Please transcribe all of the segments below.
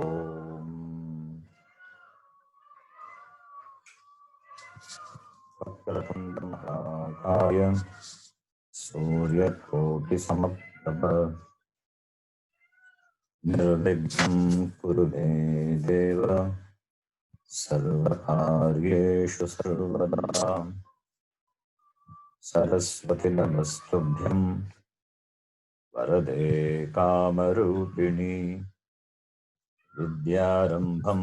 ओम वक्रतुंड महाकाय सूर्यकोटिसमप्रभ निर्विघ्नं कुरु मे देव सर्वकार्येषु सर्वदा सरस्वती नमस्तुभ्यं वरदे कामरूपिणी विद्यारंभं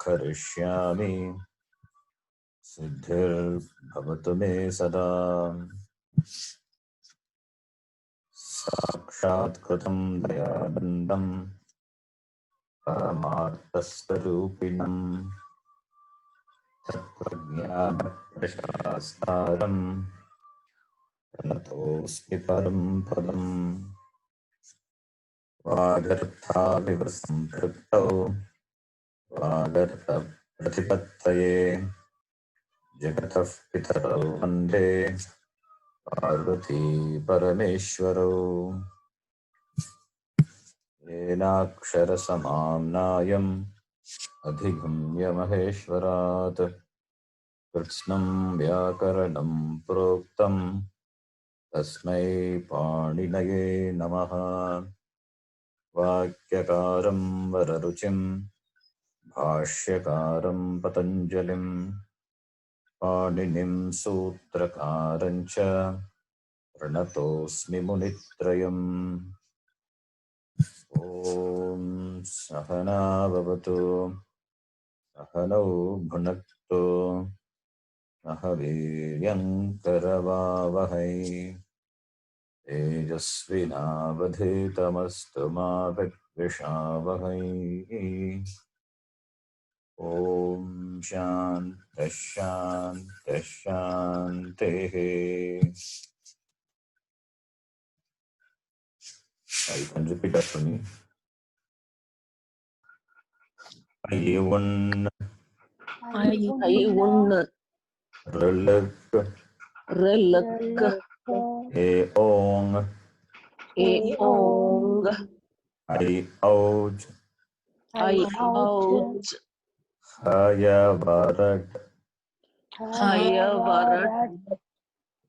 करिष्यामि सिद्धिर्भवतु मे सदा साक्षात् कृतं दयानन्दं परमार्थस्वरूपिणं तत्त्वज्ञानप्रशास्तारं प्रणतोऽस्मि परं पदम् वागर्थाविव सम्पृक्तौ वागर्थप्रतिपत्तये जगतः पितरौ वन्दे पार्वती परमेश्वरौ येनाक्षरसमाम्नायम् अधिगम्य महेश्वरात् कृत्स्नं व्याकरणं प्रोक्तं तस्मै पाणिनये नमः। वाक्यकारं वररुचिं भाष्यकारं पतञ्जलिं पाणिनिं सूत्रकारं च प्रणतोऽस्मि मुनित्रयम्। ॐ सहना भवतु सहनौ भुनक्तु सह वीर्यङ्करवावहै तेजस्विनावधीतमस्तु मा विद्विषावहै। ॐ शान्तिः शान्तिः शान्तिः। You can repeat after me. I one Relak Eong I ouch Hayavarat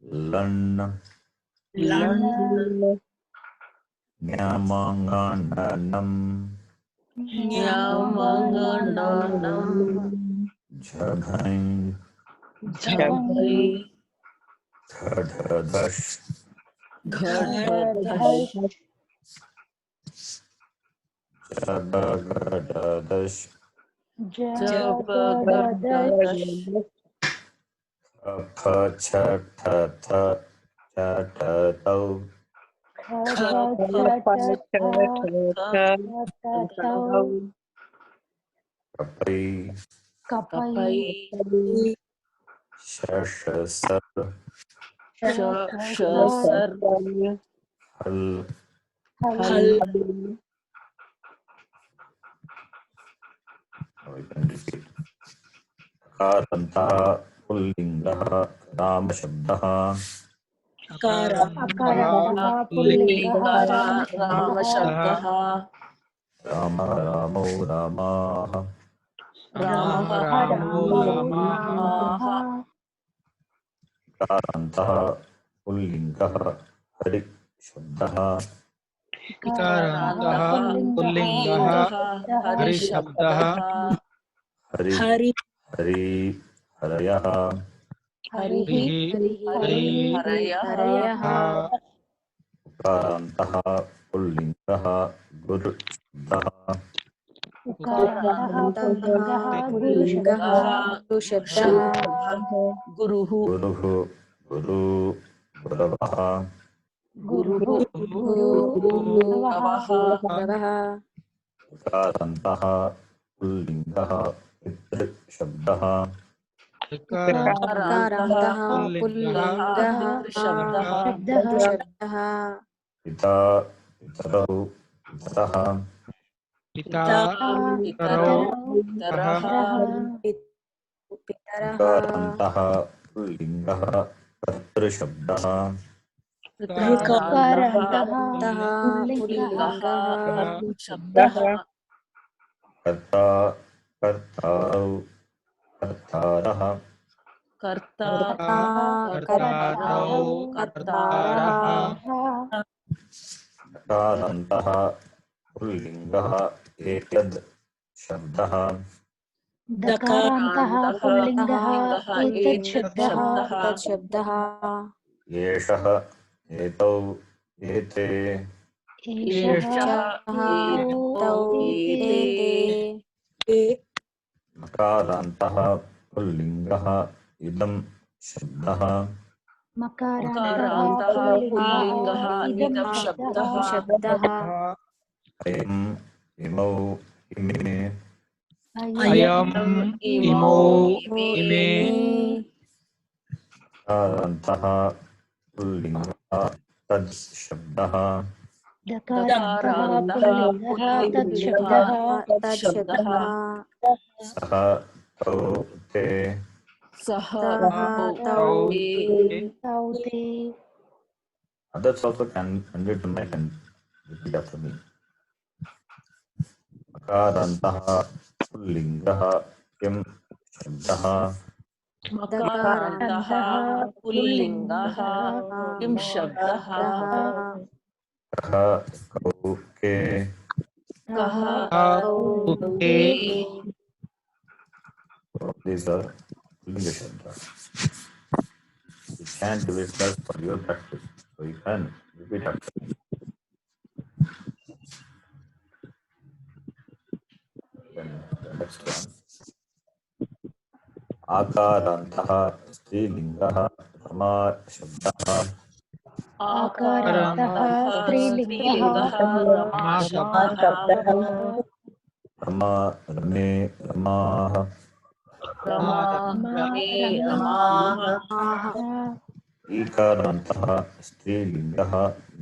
Lan Nyamangananam Jaghain Dhadhadash Jabagadash Apachatata Chatatau Kapai Shashasar Hal Karanta Pullingaha Rama Shabdaha Rama Ramo Ramaha Karantaha Pullingaha Hari Shabdaha Hari Shabdaha Hari Harayaha Karantaha Pullingaha Guru Shabdaha Guruhu Guravaha Karantaha Pullingaha Pitr Shabdaha Pita Pitarahu Karantaha Pullingaha Patr Shabdaha कर्ता कर्तारौ कर्तारः कर्ता कर्तारौ कर्तारः नकारन्तः पुल्लिङ्गः एतद् शब्दः दकारान्तः पुल्लिङ्गः एतत् शब्दः तत् शब्दः एषः एतौ एते एषः एतौ एते नकारान्तः पुल्लिङ्गः इदं शब्दः मकारान्तः पुल्लिङ्गः इदं शब्दः अयम् इमौ इमे अयम् इमौ इमे नकारान्तः पुल्लिङ्गः तद् शब्दः दकारान्तः पुल्लिङ्गः तत् शब्दः तत् शब्दः सः तौ ते सः तौ ते तौ ते others also can unmute the mic and repeat after me. नकारन्तः पुल्लिङ्गः किं शब्दः मकारान्तः पुल्लिङ्गः किं शब्दः कः कौ के कः ते these are pullinga shabdas. You can do it just for your practice. So you can repeat after me. Then the next one. आकारन्तः स्त्रीलिङ्गः रमा शब्दः आकारन्तः स्त्रीलिङ्गः रमा शब्दः रमा रमे रमाः रमा रमाः ईकारान्तः स्त्रीलिङ्गः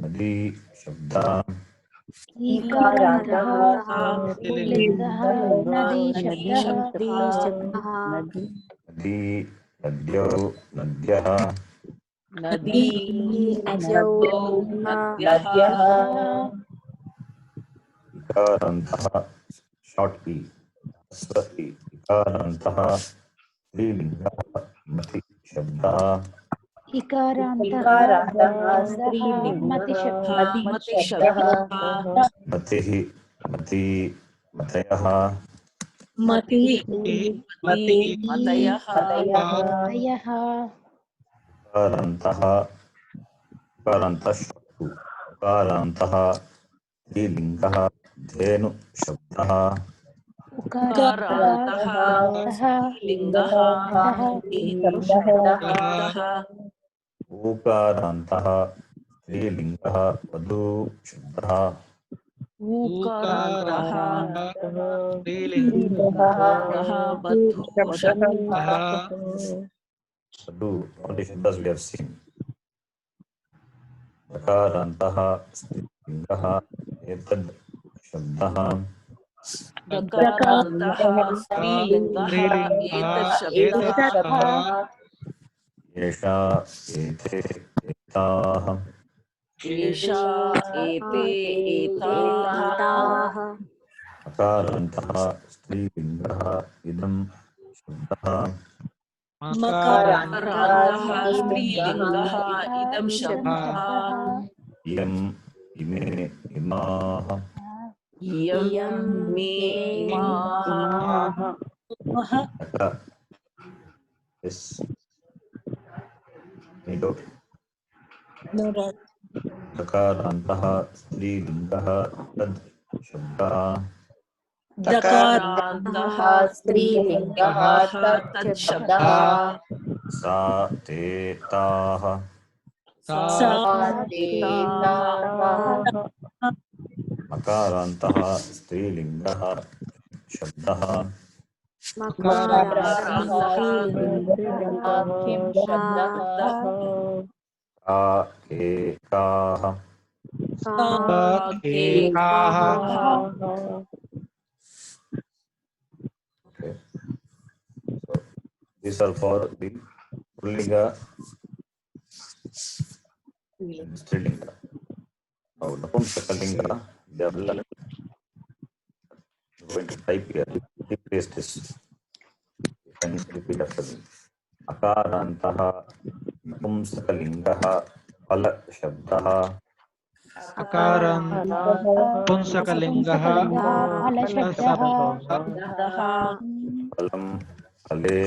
नदी शब्दः ईकारान्तः पुल्लिङ्गः नदी शब्दः नदी नद्यौ नद्यः नदी नद्यौ नद्यः इकारान्तः शॉर्ट ई ह्रस्व ई इकारान्तः स्त्रीलिङ्गः मति शब्दः इकारान्तः मतिशब्दः मतिः मति मतयः मतयः अयः उकारान्तः उकारान्तः शत्रु उकारान्तः स्त्रीलिङ्गः धेनु शब्दः उकारान्तः लिङ्गः शब्दः ऊकारान्तः स्त्रीलिङ्गः वधू शब्दः ऊकारान्तः स्त्रीलिङ्गः वधू शब्दः वधू all the shabdas we have seen नकारन्तः स्त्रीलिङ्गः एतद् शब्दः दकारान्तः स्त्रीलिङ्गः एतत् शब्दः एषा एते एताः एषा एते एताः नकारन्तः स्त्रीलिङ्गः इदं शब्दः मकारान्तः स्त्रीलिङ्गः इदं शब्दः इयम् इमे इमाः इयं मे इमाः Yes. Any doubt? नकारन्तः स्त्रीलिङ्गः तद् शब्दः दकारान्तः स्त्रीलिङ्गः तत् शब्दः सा ते ताः सा ते ताः नकारन्तः स्त्रीलिङ्गः शब्दः मकारान्तः स्त्रीलिङ्गः किं शब्दः का के काः Okay. So these are for the pullinga and strilinga. Now napumsakalinga they are learned. I'm going to type here. Replace this. You can repeat after me. Akarantaha Pumsakalingaha Pala Shabdaha Akaram Punsakalingah फलशब्दः Palam Pale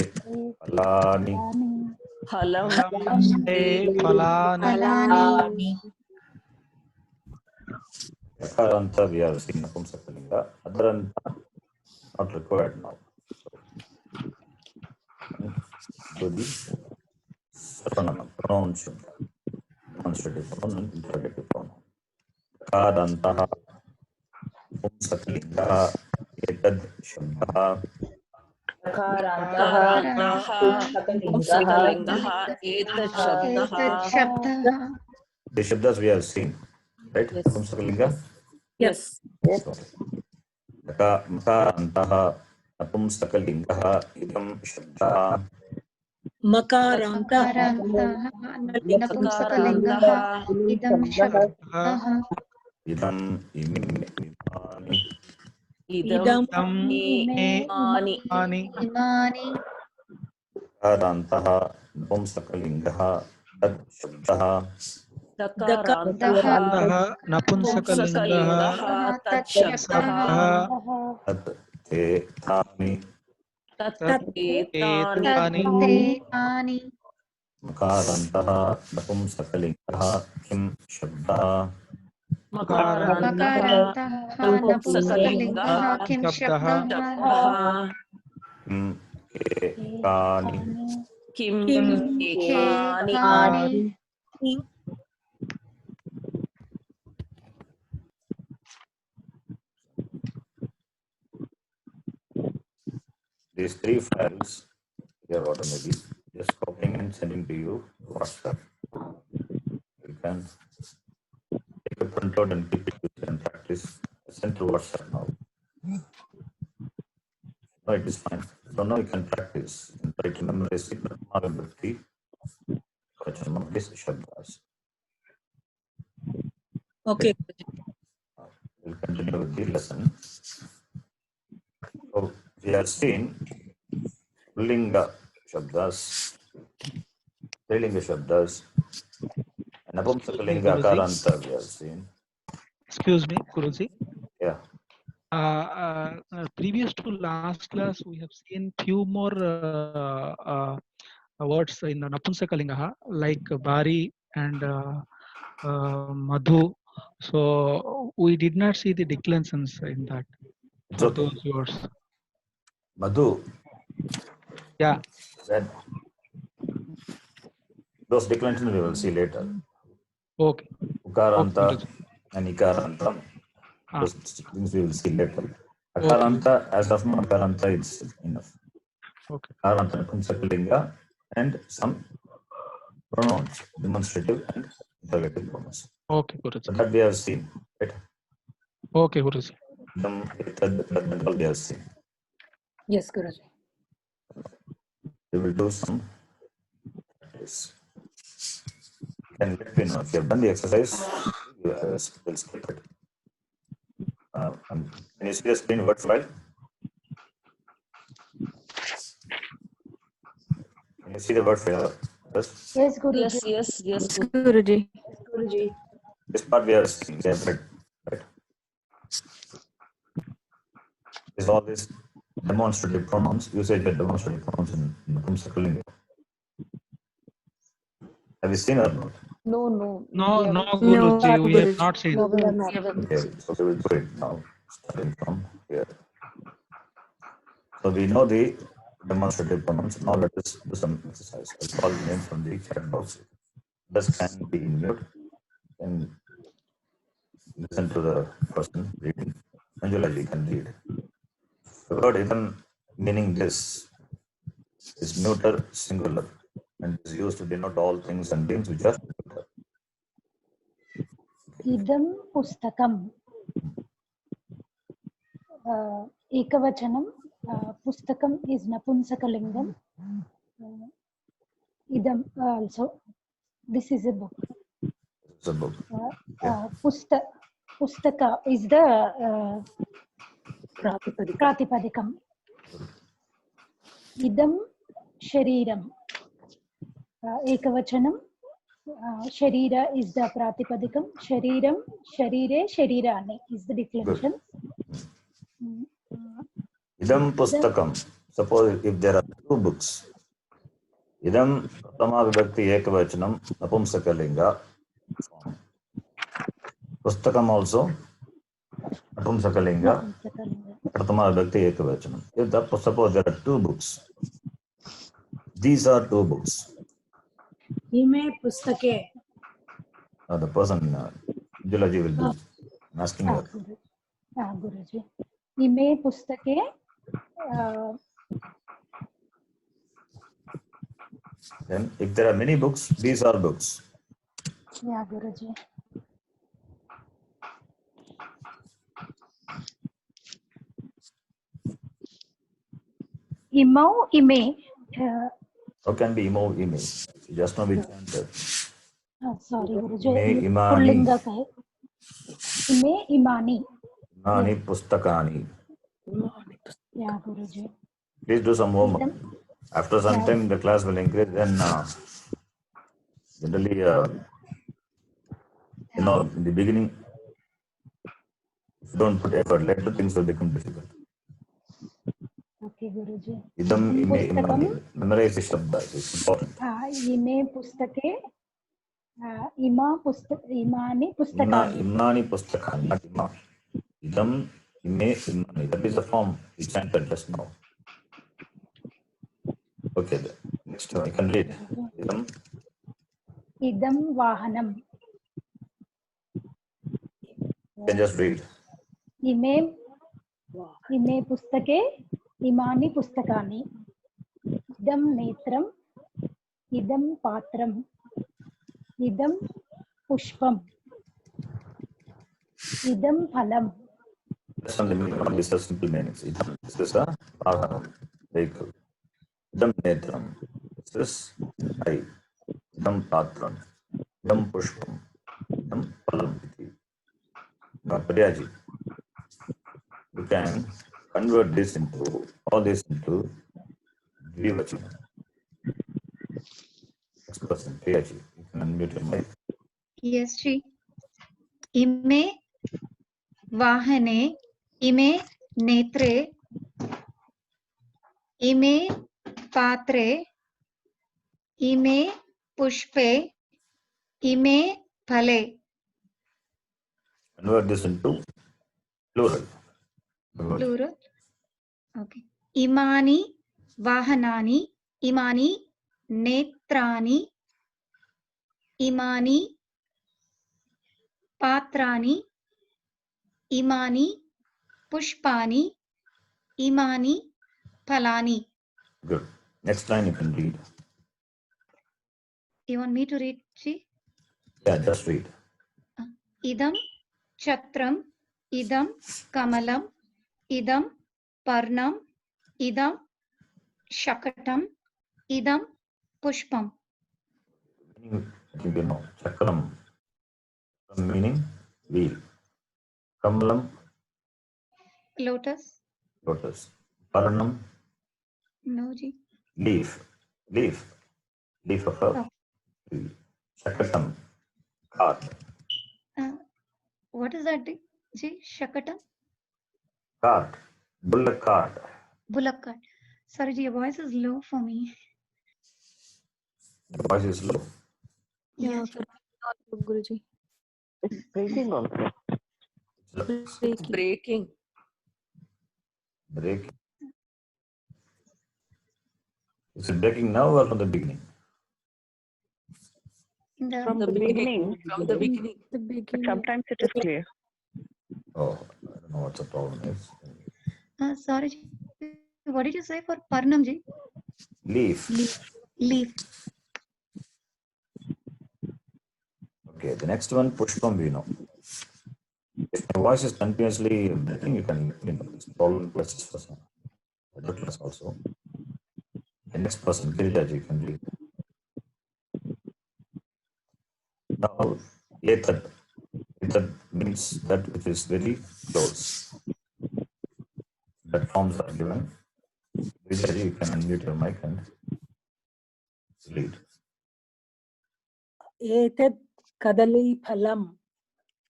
Palani Phalam Te Palani Phalani. Akaranta we have seen Pumsakalinga. Adaranta not required now. So the Sarvanama pronoun Shabda. Demonstrative pronoun and interrogative pronoun. Akarantaha Pumsakalingaha Etad Shabdaha Akarantah Pumsakalingah Etat Shabdah. शब्दः The Shabdas we have seen, right? Yes. Pumsakalinga. Yes. Makarantaha Napumsakalingah idam Shabdaha मकारान्तः नपुंसकलिङ्गः इदं शब्दः idam imani Idam Imani इमानि Makarantaha Napumsakalingah tad Shabdaha Dakarantah Napunsakalingah Tat Shabdah. tad te thani Tat Etani. तत्तेतानि Makarantaha Napumsakalingah kim Shabdaha Makarantah मकारन्तः नपुंसकलिङ्गः किं शब्दः kim ke kani Kim केकानि Ekani. These three files here automatically just copying and sending to you WhatsApp. You can take a printout and keep it and practice. Send to WhatsApp now. No, it is fine. So now you can practice and try to memorize it. Magabhakti, Vachanam, these Shabdas. Okay. We'll continue with the lesson. So we have seen Linga Shabdas, Trilinga Shabdas, and Napumsakalinga Akaranta we have seen. Excuse me, Guruji. Yeah. Previous to last class, we have seen few more words in the Napunsakalinga, like Bari and Madhu. So we did not see the declensions in that It's for okay. those words. Madhu, Yeah. said those declensions we will see later. Okay. Ukaranta Okay. and Ikaranta. Ah. Those things we will see later. Akaranta, as of now, Akaranta is enough. Okay. Akaranta, Napumsakalinga, and some pronouns, demonstrative and interrogative pronouns. Okay, So Guruji. that we have seen, right? Okay, Guruji. Them, that all we have seen. Yes, Guruji. We will do some practice. And let me know if you have done the exercise. You will skip it. Can you see the screen word file? Can you see the word file? Yes. Yes, Guruji. Yes, Guruji. This part we have seen. We have read, right? Is all these demonstrative pronouns, usage of demonstrative pronouns in Napumsakalinga. Have you seen or not? No. No, Guruji, we have not seen. Okay, so we will do it now, starting from here. So we know the demonstrative pronouns. Now let us do some exercise. I'll call the name from the chat box. This can be in mute and listen to the person reading. Angela, you can read. The word even meaning this is neuter singular and is used to denote all things and beings which are neuter. इदं पुस्तकम् एकवचनं पुस्तकम् is नपुंसकलिङ्गम् इदं also this is a book. It's a book. Pustaka is the Pratipadika. Pratipadikam. Idam Shariram. Ekavachanam. Sharira is the Pratipadikam. Shariram, Sharire, Sharirani is the declension. Idam pustakam. Suppose if there are two books. Idam Prathama Vibhakti Ekavachanam Napumsakalinga form. Pustakam also Napumsakalinga Prathama Vibhakti Ekavachanam. If the, suppose there are two books. These are two books. Ime pustake. The person Julaji will do. I'm asking her. Guruji. Ime pustake. Then if there are many books, these are books. Yeah, Guruji. Imau, ime. How can be imo, ime? Just now we chanted. Sorry, Guruji. Ime, imani. Pullinga kahe. Ime, imani. Imani pustakani. Yeah, Guruji. Please do some homework. After some time, the class will increase. Then, generally, in the beginning, if you don't put effort, later things will become difficult. Okay, Guruji. Idam, ime, imani. Memorize the shabda. It's important. Ime pustake. Imani pustakani. Imani pustakani, not ima. Idam, ime, imani. That is the form we chanted just now. Okay, next one. You can read. Idam vahanam. You can just read. Ime pustake. Imani pustakani. Idam netram. Idam patram. Idam pushpam. Idam phalam. That's not the meaning. These are simple meanings. This is a vehicle. Idam netram. This is eye. Idam patram. Idam pushpam. Idam phalam. Now, Priyaji, you can convert this into all this into Dvivachanam. Next person, Priyaji, you can unmute your mic. Yes, Ji. Ime vahane, ime netre, ime patre, ime pushpe, ime phale. Convert this into plural. Plural. Okay. Imani vahanani, imani netrani, imani patrani, imani pushpani, imani phalani. Good. Next line you can read. You want me to read, Ji? Yeah, just read. Idam chatram, idam kamalam, idam parnam, idam shakatam, idam pushpam. Meaning, I think you know, chakram, meaning wheel. Kamalam, Lotus? lotus. Paranam, No, Ji. leaf of a tree. Shakatam, cart. What is that, Ji? Shakatam? Cart, bullock cart. Bullock cart. Sorry, Ji, your voice is low for me. The voice is low. Yeah, Guruji. It's breaking also. Breaking. Breaking. Is it breaking now or from the beginning? From the beginning. From the beginning. But sometimes it is clear. Oh, I don't know what the problem is. Sorry, Ji. What did you say for Parnam, Ji? Leaf. Leaf. Okay, the next one, Pushpam, we know. If my voice is continuously breaking, you can, this problem plus this person. Other class also. The next person, Girijaji, you can read. Now, Etad means that which is very close. that forms are given. Vijay, you can unmute your mic and read. Etad kadali phalam.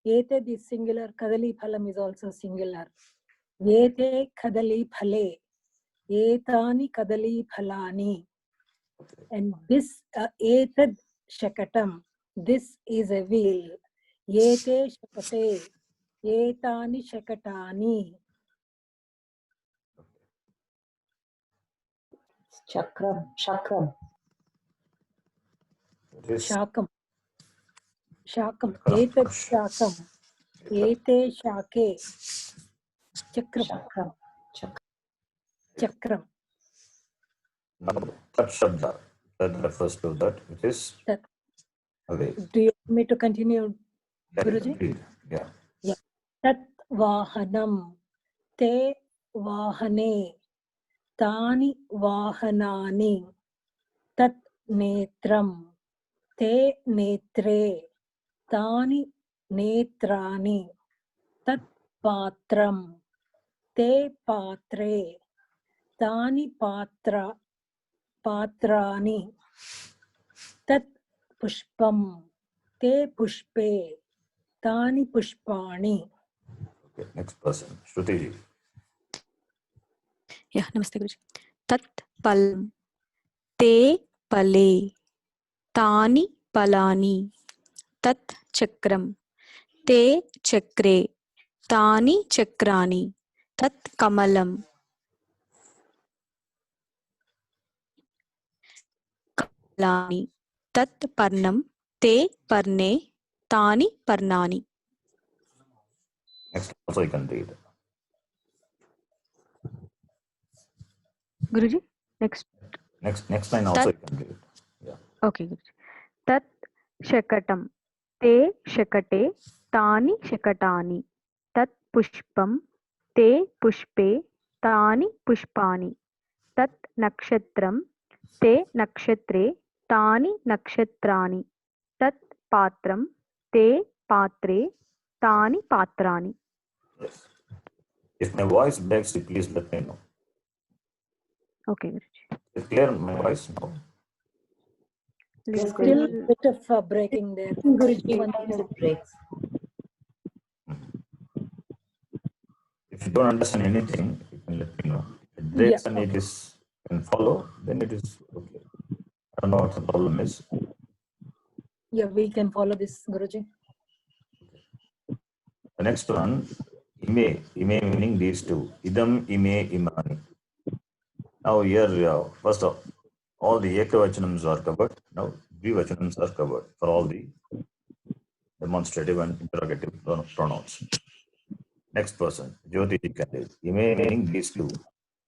Etad is singular. Kadali phalam is also singular. Ete kadali phale. Etani kadali phalani. And this etad shakatam. This is a wheel. Ete shakate. Etani shakatani. Chakram. It is Shakam. Etad shakam. Ete shake. Chakram. now Tat Shabda. That refers to that which is Tat. away. Do you want me to continue, Guruji? Read. Yeah. Tat vahanam. Te vahane. Tani vahanani. Tat netram. Te netre. Tani netrani. Tat patram. Te patre. Tani patrani. Tat pushpam. Te pushpe. Tani pushpani. Okay. Next person. Shruti ji. Yeah, namaste Guruji. Tat palam. Te pale. Tani palani. Tat chakram. Te chakre. Tani chakrani. Tat kamalam. Kamalani. Tat parnam. Te parne. Tani parnani. Next also you can read. Guruji, next. Next line also you can read. Yeah. Okay, Guruji. Tat shakatam. Te shakate. Tani shakatani. Tat pushpam. Te pushpe. Tani pushpani. Tat nakshatram. Te nakshatre. Tani nakshatrani. Tat patram. Te patre. Tani patrani. Yes. If my voice breaks, please let me know. Okay, Guruji. Is it clear my voice now? Still a bit of breaking there. Guruji, it breaks. If you don't understand anything, you can let me know. If it breaks and it is can follow, then it is okay. I don't know what the problem is. Yeah, we can follow this, Guruji. The next one, ime meaning these two. Idam, ime, imani. Now here, first of all the ekavachanams are covered. Now dvivachanams are covered for all the demonstrative and interrogative pronouns. Next person, Jyoti can read. Ime meaning these two.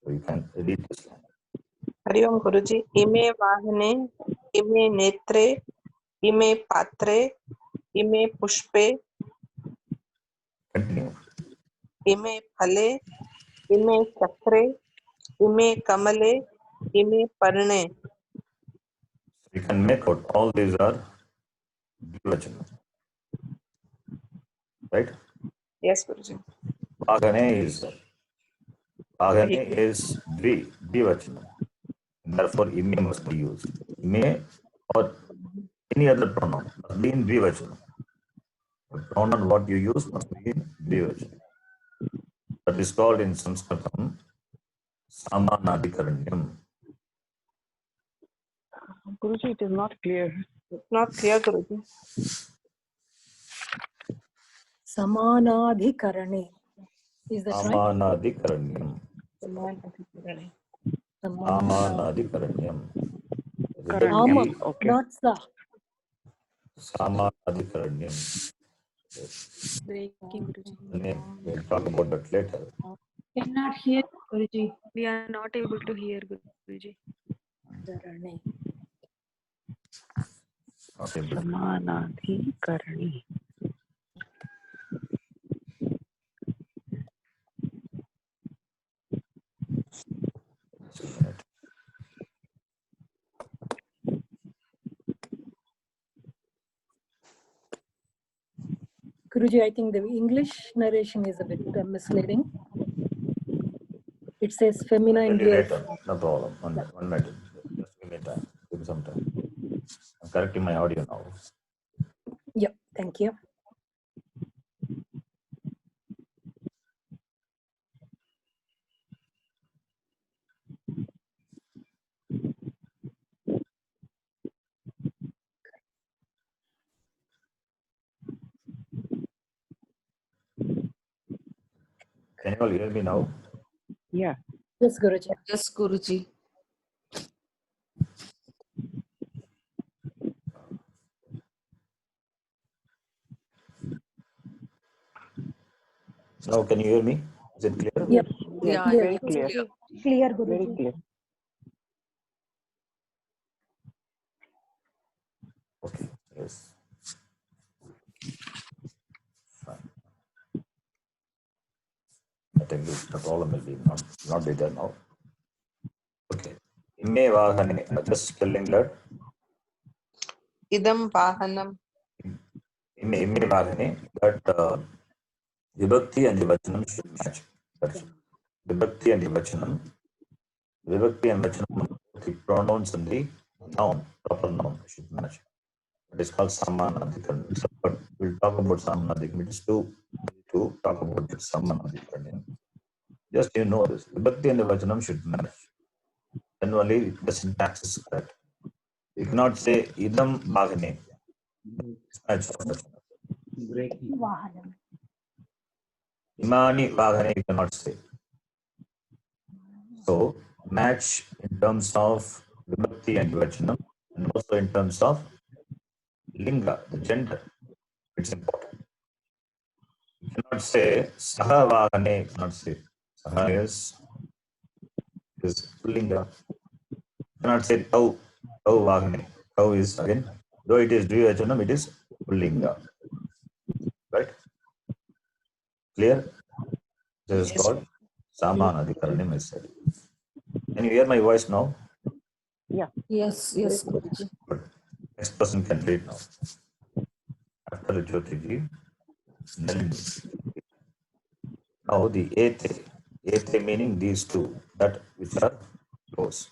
So you can read this line. Hari ओम गुरुजी. इमे वाहने, इमे नेत्रे, इमे पात्रे, इमे पुष्पे. Continue. इमे फले, इमे चक्रे, इमे कमले, इमे पर्णे. You can make out all these are dvivachanam. Right? Yes, Guruji. Bhagane is dvivachanam. Therefore, ime must be used. Ime or any other pronoun must be in dvivachanam. The pronoun what you use must be in dvivachanam. That is called in Sanskritam samanadikaranyam. Guruji, it is not clear. Not clear, Guruji. Samanadhikarane. Is that right? Samanadikaranyam. Samanadikaranyam. Ama, Okay. not sa. Samanadikaranyam. Breaking, Guruji. The name. We'll talk about that later. Cannot hear, Guruji. We are not able to hear, Guruji. Okay, but Samanadhikarani. just a minute. Guruji, I think the English narration is a bit misleading. It says femina in Maybe here. later, no problem. One minute. Just give me time. Give me some time. I'm correcting my audio now. Yep, thank you. Can you all hear me now? Yeah. Yes, Guruji. Yes, Guruji. Now, can you hear me? Is it clear? Yep. Yes, Yeah, very it's clear. clear. Clear, Very Guruji. clear. Okay. Yes. Fine. I think the problem will be not be there now. Okay. Ime vahane. Just spelling that. Idam vahanam. Ime vahane. But vibhakti and vachanam should match. That's it. Vibhakti and vachanam. Vibhakti and vachanam. The pronouns and the noun, proper noun should match. It is called Samanadhikaran. But we'll talk about Samanadhikaran. It is to talk about the Samanadhikaran. Just you know this. Vibhakti and the Vachanam should match. Then only the syntax is correct. You cannot say Idam Bhagane. Match of Vachanam. Vahanam. Imani Bhagane you cannot say. So match in terms of Vibhakti and Vachanam and also in terms of Linga, the gender. It's important. You cannot say Saha Vahane, you cannot say. Saha is Linga. You cannot say Tau Vahane. Tau is again, though it is Dvivachanam, it is Linga. Right? Clear? This is called Samanadhikaranam is said. Can you hear my voice now? Yes, yes, Guruji. Good. Next person can read now. After Jyotiji, Nalini. Now the Ete meaning these two, that which are close.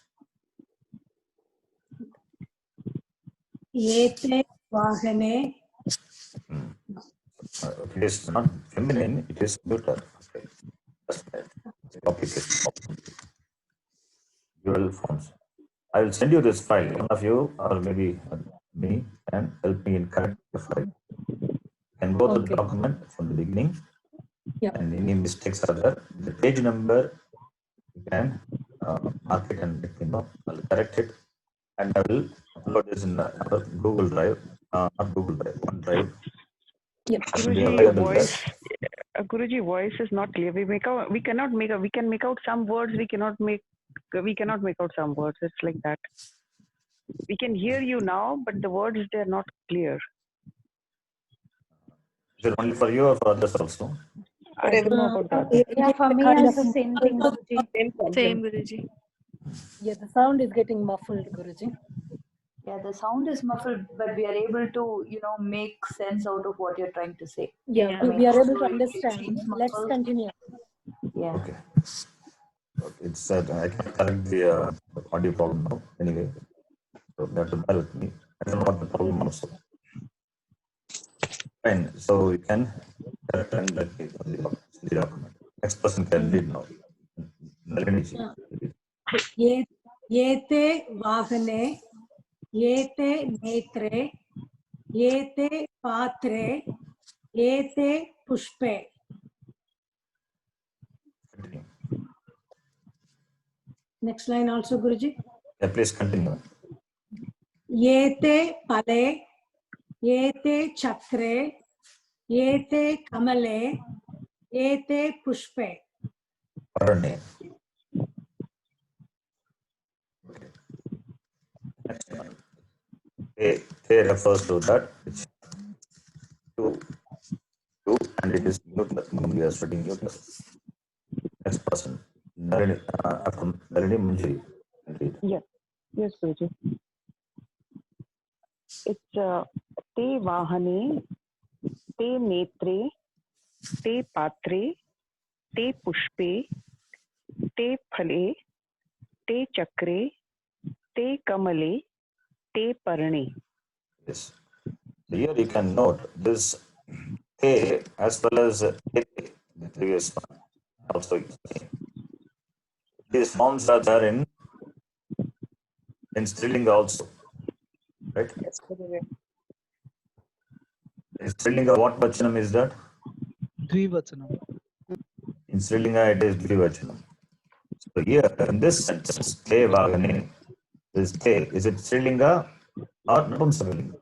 Ete vahane. It is not feminine, it is neuter. Okay. That's right. Copy paste. Dual forms. I will send you this file. One of you or maybe me can help me in correct the file. You can go to the Okay. document from the beginning. Yep. And any mistakes are there. The page number you can mark it and let me know. I'll correct it and I will upload this in our Google Drive, not Google Drive, OneDrive. Yep. It will be Guruji, available voice. there. Guruji, voice is not clear. We can make out some words. We cannot make out some words. It's like that. We can hear you now, but the words they're not clear. Is it only for you or for others also? I don't know about that. Yeah, for me Kind also of- same thing, Guruji. Same problem. Same, Guruji. Yeah, the sound is getting muffled, Guruji. Yeah, the sound is muffled, but we are able to, make sense out of what you're trying to say. Yeah, Yeah. we are able to So it understand. seems Let's muffled. continue. Yeah. Okay. It's said I can correct the audio problem now. Anyway, so you have to bear with me. I don't know what the problem also. Fine. So you can correct and let me know the document. Next person can read now. Nalini ji. Ete vahane. Ete netre. Ete patre. Ete pushpe. Continue. Next line also, Guruji. Yeah, please continue. Ete pale. Ete chakre. Ete kamale. Ete pushpe. Parane. Okay. Next one. They refers to that which two, and it is neutral. We are studying neutral. Next person. Nalini, after Nalini Munjiri. Read. Yes, Guruji. It's te vahane, te netre, te patre, te pushpe, te phale, te chakre, te kamale, te parne. Yes. So here you can note this te as well as ete, the previous one. Also, these forms are there in Strilinga also, right? Yes, Guruji. In Strilinga, what vachanam is that? Dvivachanam. In Strilinga, it is dvivachanam. So here, in this sentence, te vagane, this te, is it Strilinga or Napumsakalinga?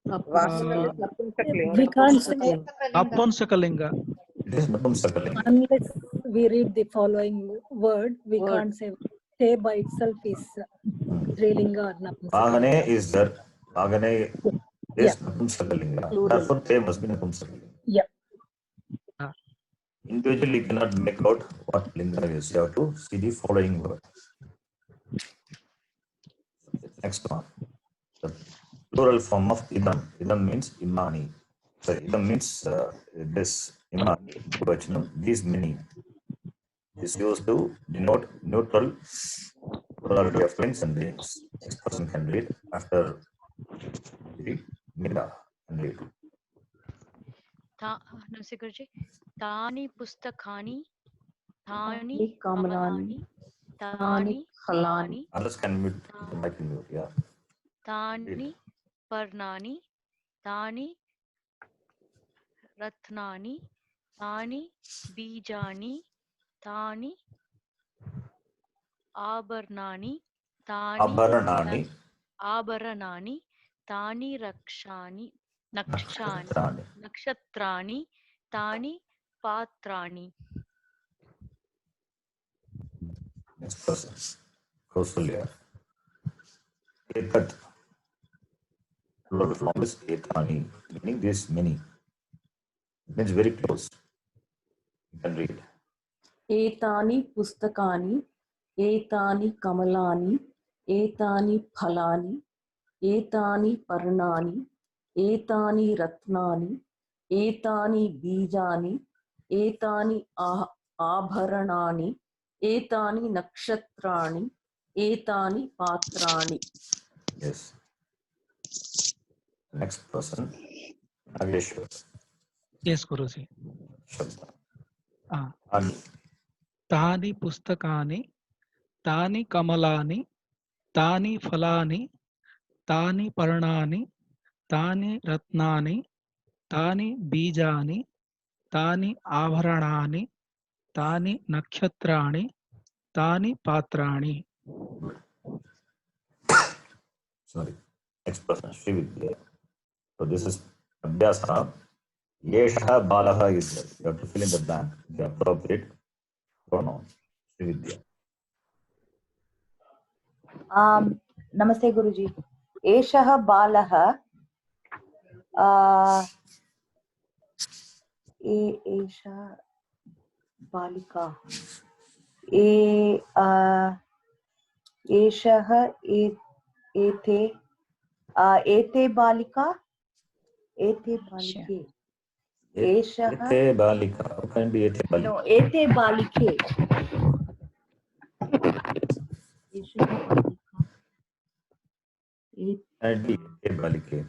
Vahanam is Napumsakalinga. We can't say Aponsakalinga. It is Napumsakalinga. unless we read the following word. We can't say te by itself is Strilinga or Napumsakalinga. Vagane is there. Vagane is Yeah. Napumsakalinga. Plural. Therefore, te must be Napumsakalinga. Yeah. Individually, you cannot make out what linga is. You have to see the following word. Next one. The plural form of idam. Idam means imani. Sorry, idam means this. Imani. Dvivachanam. These many. Is used to denote neutral plurality of things and beings. Next person can read after the Mira and read. Namaste Guruji. Tani pustakani, tani Tani kamalani, tani phalani. Others can mute. The mic can mute. Yeah. tani parnani, tani ratnani, tani bijani, tani abharnani, Abharanani. abharanani, tani nakshani, Nakshatrani. nakshatrani, tani patrani. Next person. Kausalya. Etat. Plural form is etani, meaning this many. It means very close. You can read. Etani pustakani, etani kamalani, etani phalani, etani parnani, etani ratnani, etani bijani, etani abharanani, etani nakshatrani, etani patrani. Yes. Next person. Nageshwar. Yes, Guruji. Shabda. Ani. Tani pustakani, tani kamalani, tani phalani, tani parnani, tani ratnani, tani bijani, tani abharanani, tani nakshatrani, tani patrani. Sorry. Next person. Srividya. So this is Abhyasa. Yesha Balaha is there. You have to fill in the blank. The appropriate pronoun. Srividya. Namaste Guruji. Eshah Balaha. Esha Balika. Eshah ete ete balika. Ete balike. Eshah. Ete Balika. How can be Ete Balika? No, ete balike. Eshah balika. And be Ete Balike.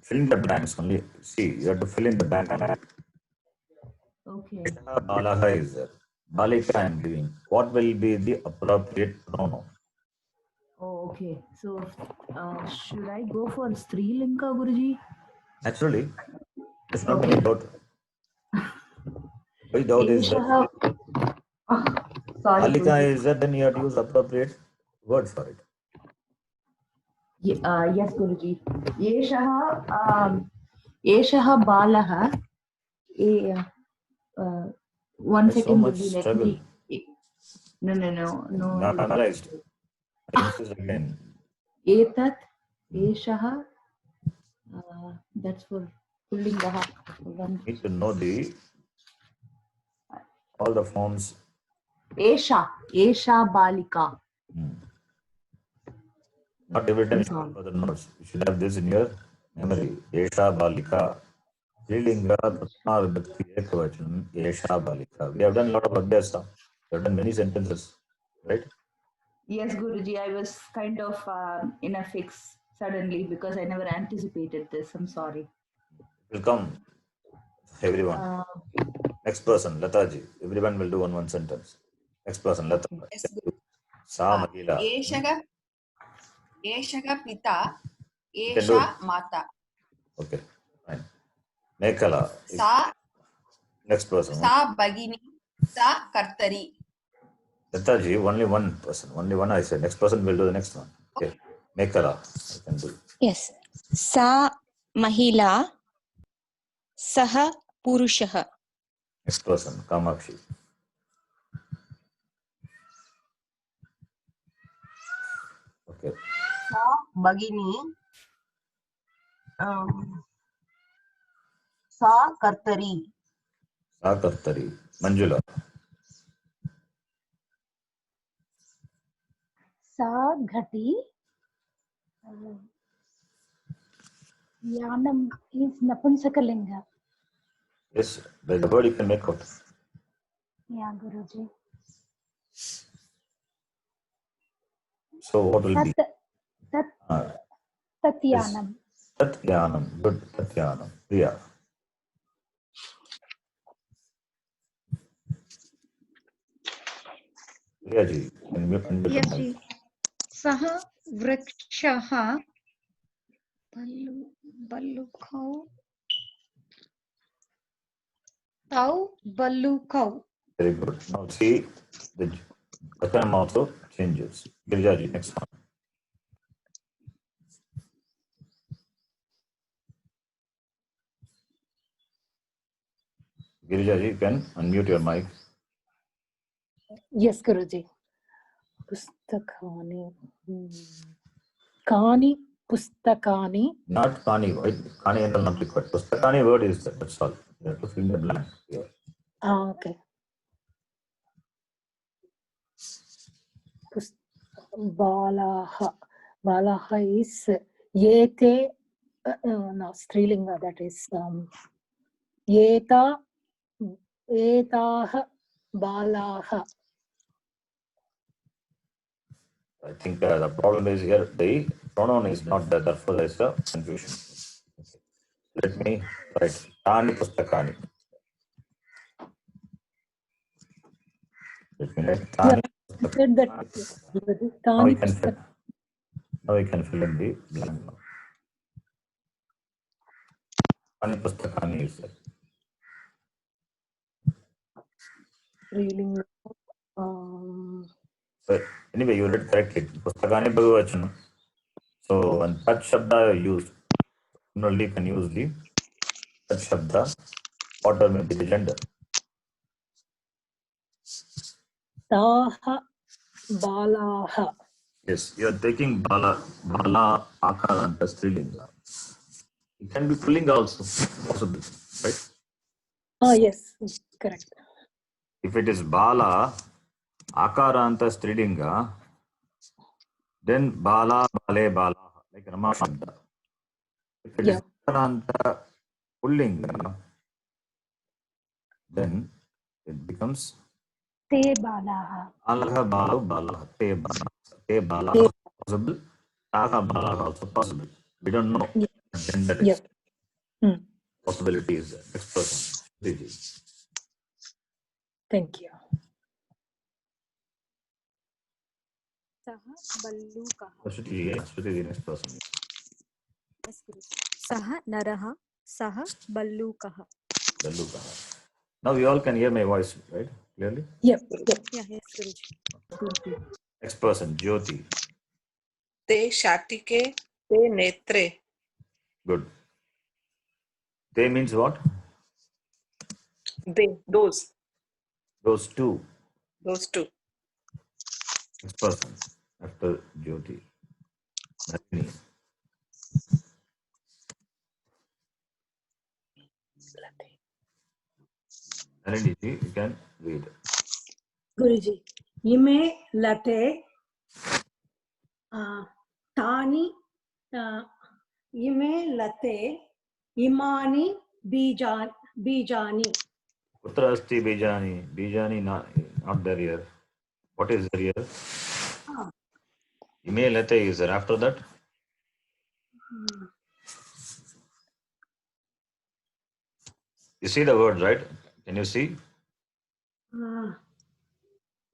Fill in the blanks only. See, you have to fill in the blank. Okay. Balaha is there. Balika I am giving. What will be the appropriate pronoun? Oh, okay. So, should I go for Strilinga, Guruji? Naturally, there's not any doubt. Why doubt is that? Sorry, Balika Guruji. is that, then you have to use appropriate word for it. Yes, Guruji. Yeshaha Balaha. One There's so second, much Guruji. Let struggle. me. No. Not analyzed. Insist again. Etat, Eshaha. That's for Pullingaha. Need to know all the forms. Esha Balika. Not every time you should have the notes. You should have this in your memory. Esha Balika. Strilinga, Pratma Vibhakti Ekavachanam, Esha Balika. We have done a lot of Abhyasa. You've done many sentences, right? Yes, Guruji, I was kind of in a fix suddenly because I never anticipated this. I'm sorry. It will come, everyone. Next person, Lataji. Everyone will do one sentence. Next person, Lata. Yes, Guru. Sa Mahila. Eshaga pita, You can do Esha it. mata. Okay, fine. Mekhala. Sa Next person. Sa bagini, Sa kartari. Lataji, only one person. Only one I said. Next person will do the next one. Okay. Mekhala. You can do. Yes. Sa mahila, saha purushaha. Next person, Kamakshi. Okay. Sa bagini. Sa kartari. Sa kartari. Manjula. Sa ghati. Yanam is Napunsakalinga. Yes, by the word you can make out. Yeah, Guruji. So what will be? Tatyanam. Tatyanam. Good. Tatyanam. Priya. Priya ji. Yes, ji. Saha vrikshaha ballukau. Tau ballukau. Very good. Now see, the Vachanam also changes. Girija ji, next one. Girija ji, you can unmute your mic. Yes, Guruji. Pustakani. Kani pustakani. Not Kani, right? Kani and not required. Pustakani word is that, that's all. You have to fill the blank here. Okay. Balaha. Balaha is yete. No, Strilinga, that is yeta. Etaha. Balaha. I think the problem is here, the pronoun is not there, therefore there is a confusion. Let me write Tani Pustakani. Let me write Tani Pustakani. Now we can fill in the blank. Tani Pustakani is there. Strilinga. So anyway, you read correctly. Pustakani Bhagavachanam. So when Tat Shabda used, only can use the Tat Shabda. What will be the gender? Taha Balaha. Yes, you are taking Bala, Akara and Strilinga. It can be Pullinga also, possible, right? Oh, yes, correct. If it is Bala, Akaranta Strilinga, then Bala, Bale, Bala, like Rama Shabda. If it is Akaranta Pullinga, then it becomes Te Balaha. Alaha, Bala, Bala, Te Bala. Te Bala also possible, Taka Bala also possible. We don't know gender is. Possibility is there. Next person. Thank you. Saha ballukaha. Shruti, next person. Saha naraha. Saha ballukaha. Ballukaha. Now you all can hear my voice, right? Clearly? Yep. Yeah, yes, Guruji. Next person, Jyoti. Te shatike, te netre. Good. They means what? They, those. Those two. Those two. Next person, after Jyoti. Nalini. Nalini ji, you can read. Guruji. Ime late. Tani. Ime late. Imani bijani. Kutra asti bijani. Bijani not there here. What is there here? Ah. Ime late is there. After that, you see the word, right? Can you see?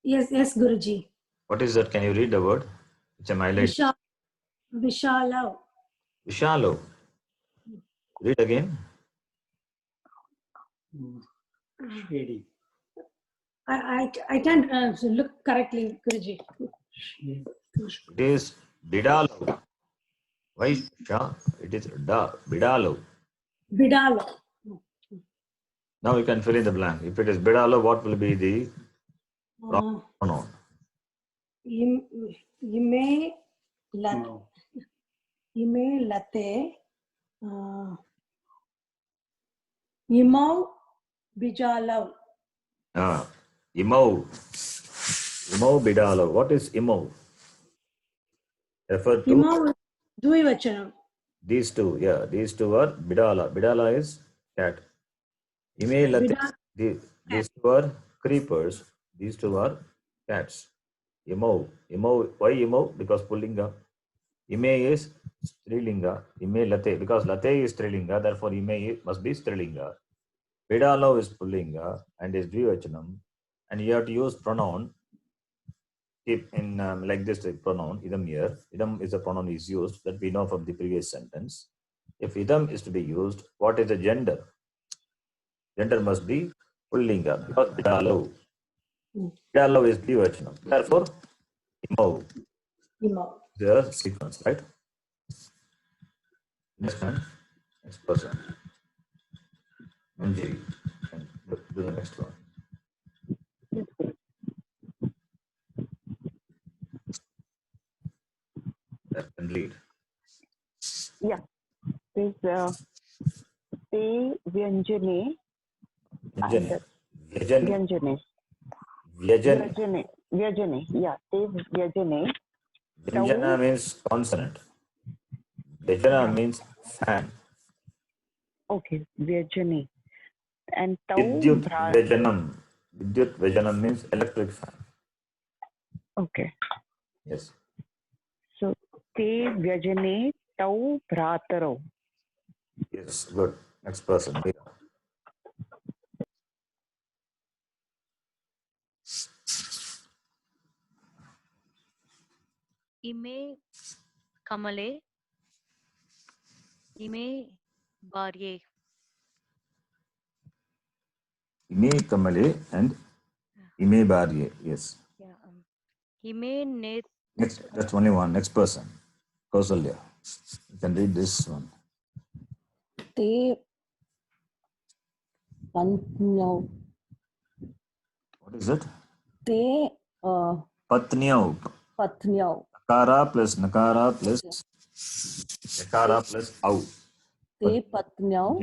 Yes, Guruji. What is that? Can you read the word? It's a highlight. Vishala. Vishalo. Read again. Shady. I can't look correctly, Guruji. It is Bidalo. Why Sha? It is Da. Bidalo. Bidalo. Now you can fill in the blank. If it is Bidalo, what will be the pronoun? Ime late. Imau Bijalau. Imo. Imo Bidalo. What is Imo? Refer to Imau Dvivachanam. these two. Yeah, these two are Bidala. Bidala is cat. Ime Late. These two are creepers. These two are cats. Imo. Why Imo? Because Pullinga. Ime is Strilinga. Ime Late. Because Late is Strilinga. Therefore, Ime must be Strilinga. Bidalo is Pullinga and is Dvivachanam. And you have to use pronoun. Keep in like this pronoun. Idam here. Idam is a pronoun is used that we know from the previous sentence. If idam is to be used, what is the gender? Gender must be Pullinga because Bidalo. Bidalo is Dvivachanam. Therefore, Imo. The sequence, right? Next one. Next person. Manjiri. Do the next one. That can lead. Yeah. There's Te Vyanjane. Vyajane. Vyajane. Yeah. Te Vyajane. Vyanjana means consonant. Vyajana means fan. Okay. Vyajane. And Tau Vidyut Vyajanam. Vidyut Vyajanam means electric fan. Okay. Yes. So Te Vyajane Tau Bhrataro. Yes, good. Next person. Ime Kamale. Ime Barye. Ime Kamale and Ime Barye. Yes. Yeah. Ime Net. Next, that's only one. Next person. Kausalya. You can read this one. Te Pantnyau. What is it? Te Patnyau. Patnyau. Nakara plus Nakara plus Nakara plus Au. Te Patnyau.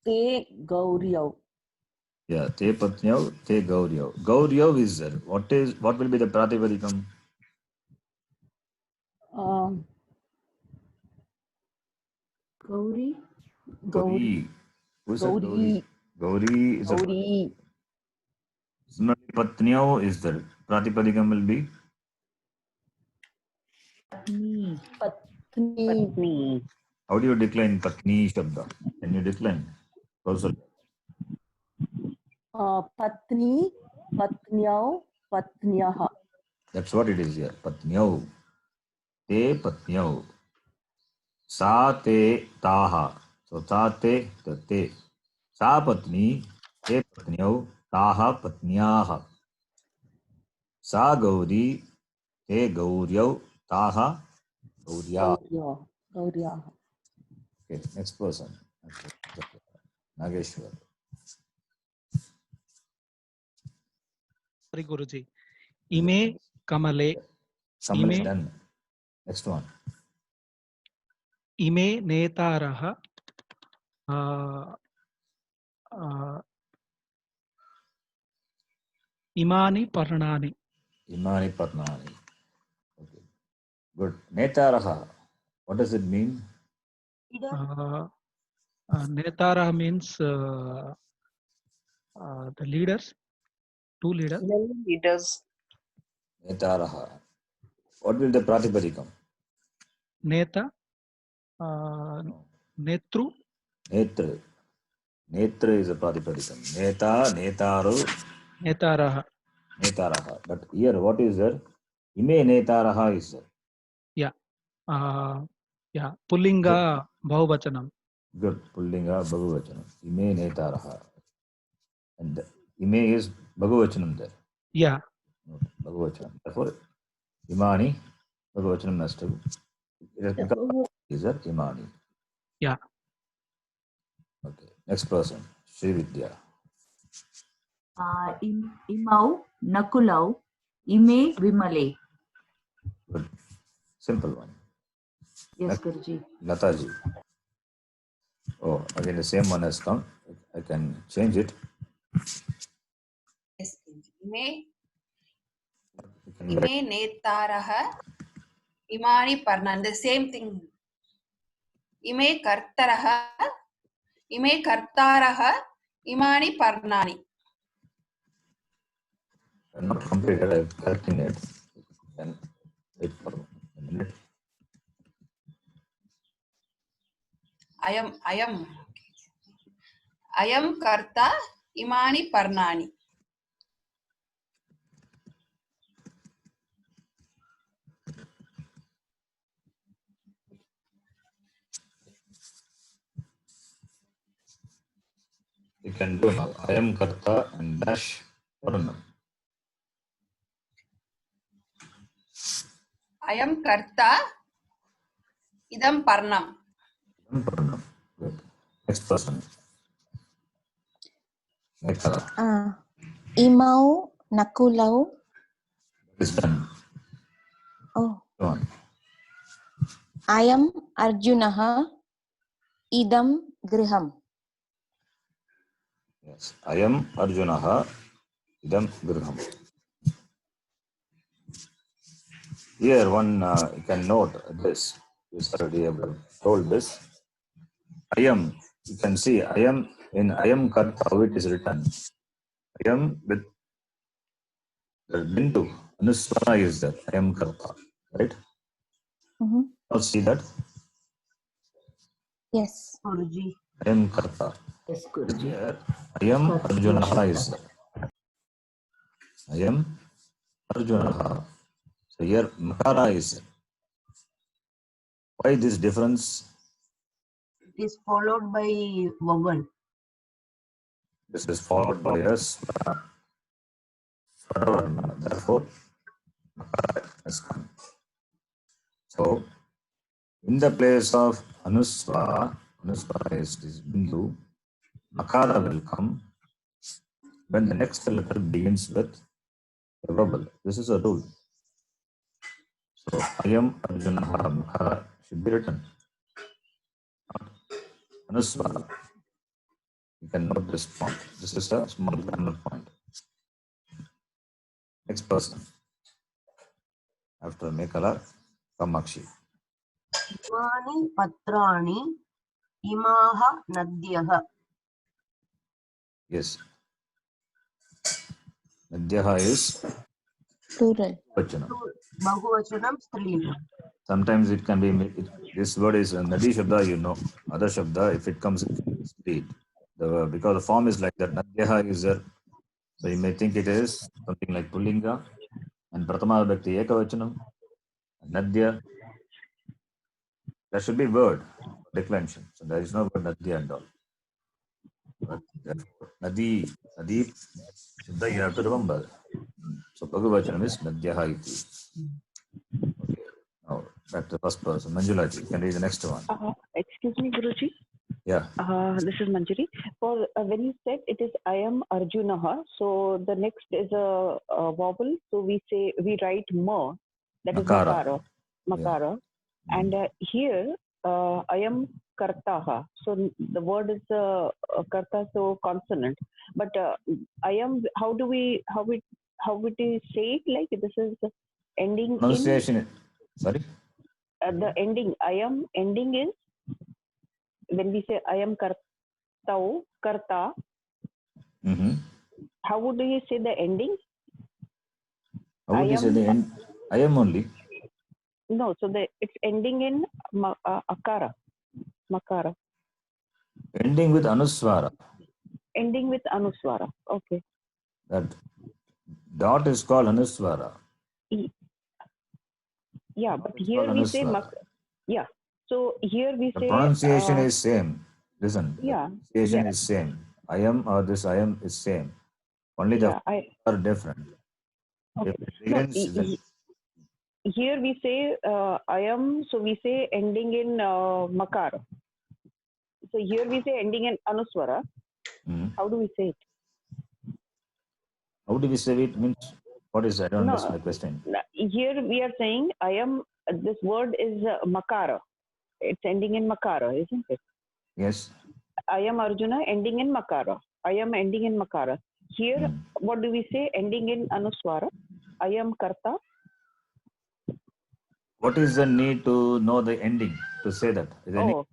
Te Gauryau. Yeah, Te Patnyau, Te Gauryau. Gauryau is there. What will be the Pratipadikam? Gauri. Gauri. Who said Gauri. Gauri is Gauri. Similarly, Patnyau is there. Pratipadikam will be? Patni. How do you decline Patni Shabda? Can you decline? Also, Patni, Patnyau, Patnyaha. that's what it is here. Patnyau. Te Patnyau. Sa te taha. So sa te te. Sa patni. Te Patnyau. Taha Patnyaha. Sa Gauri. Te Gauryau. Taha Gauryaha. Gauryaha. Okay, next person. Nageshwar. Sorry, Guruji. Ime Kamale. Someone is Ime done. Next one. Ime Netaraha. Imani Parnani. Imani Parnani. Okay. Good. Netaraha. What does it mean? Netaraha means the leaders, two leaders. Many leaders. Netaraha. What will the Pratipadikam? Neta, Netru, Netra. Netra is a Pratipadikam. Neta, Netaru, Netaraha. Netaraha. But here, what is there? Ime Netaraha is there. Yeah. Yeah. Pullinga Bahuvachanam. Good. Pullinga Bhagavachanam. Ime Netaraha. And Ime is Bhagavachanam there. Yeah. Bhagavachanam. Therefore, Imani, Bhagavachanam has to. Is that Imani? Yeah. Okay. Next person. Sri Vidya. Imau, Nakulau, Ime, Vimale. Good. Simple one. Yes, Guruji. Lataji. Oh, again the same one has come. I can change it. Yes, Ime Netaraha, Imani Parnan. The same thing. Ime Kartaraha, Ime Kartaraha, Imani Parnani. I'm not completed. I'm correcting it. And wait for a minute. Ayam Karta, Imani Parnani. You can do now. I am Karta and dash Varnam. Ayam Karta, Idam Parnam. Varnam. Good. Next person. Nekala. Imau Nakulau. It's done. Oh. Go on. Ayam Arjunaha Idam Griham. Yes. I am Arjunaha Idam Griham. Here one you can note this. You already have told this. I am. You can see I am in I am Karta how it is written. I am with the Bindu. Anuswara is there. I am Karta. Right? Mm-hmm. Now see that? Yes. Guruji. I am Karta. Yes, Guruji. Here, I am Arjunaha is there. I am Arjunaha. So here Makara is there. Why this difference? It is followed by vowel. This is followed by a Swara. Therefore, Makara has come. So, in the place of Anuswara is this Bindu, Makara will come when the next letter begins with a vowel. This is a rule. So, I am Arjunaha, Makara should be written. Anuswara. You can note this point. This is a small grammar point. Next person. After Mekala, Kamakshi. Imani Patrani, Imaha Nadyaha. Yes. Nadyaha is Plural. Vachanam. Bahuvachanam Strilingam. Sometimes it can be, this word is Nadi Shabda, you know. Other Shabda, if it comes in speed. Because the form is like that. Nadyaha is there. So you may think it is something like Pullinga and Pratama Vibhakti Ekavachanam. Nadya. There should be word, declension. So there is no word Nadya and all. But Nadi, Shabda you have to remember. So Bhagavachanam is Nadyaha iti. Okay. Now back to the first person. Manjulaji, you can read the next one. Excuse me, Guruji. Yeah. This is Manjari. For when you said it is I am Arjunaha, so the next is a vowel. So we write ma, that is Makara. Makara. Yeah. And here I am Kartaha. So the word is Karta, so consonant. But I am. How would we say it? Like this is ending. Pronunciation. Sorry. The ending. I am ending is when we say I am Karta. Mm-hmm. How would you say the ending? How would you say the end? I am only. No, so it's ending in akara, makara. Ending with anuswara. Ending with anuswara. Okay. That dot is called anuswara. Yeah, but here we say yeah. So here we the say pronunciation is same. Listen. Yeah. The pronunciation is same. I am or this I am is same. Only the are different. Okay. If it begins, here we say I am, so we say ending in makara. So here we say ending in anuswara. How do we say it? How do we say it? Means what is? I don't understand the question. Here we are saying I am. This word is makara. It's ending in makara, isn't it? Yes. I am Arjuna, ending in makara. I am ending in makara. Here, what do we say? Ending in anuswara. I am karta. What is the need to know the ending to say that? Is there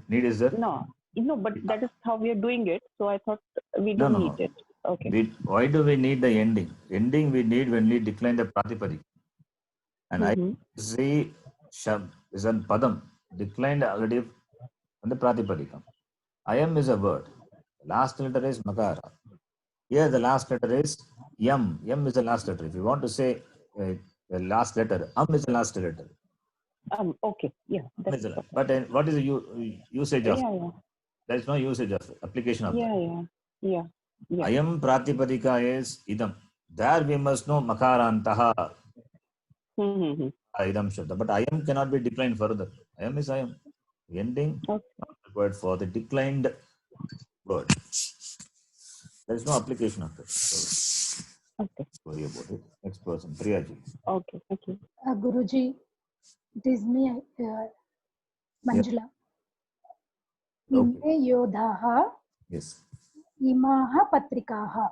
need is there? No, but that is how we are doing it. So I thought we don't need it. Okay. Why do we need the ending? Ending we need when we decline the pratipadika. And I see shab is a padam declined already on the pratipadika. I am is a word. Last letter is makara. Here the last letter is yam. Yam is the last letter. If you want to say the last letter, is the last letter. Okay. Yeah. But what is the usage of? There is no usage of application of that. Yeah. I am pratipadika is idam. There we must know makarantaha. Idam shabda. But I am cannot be declined further. I am is I am. Ending not required for the declined word. There is no application of it. So, worry about it. Next person, Priyaji. Okay. Guruji, it is me, Manjula. Ime yodhaha. Yes. Imaha patrikaha.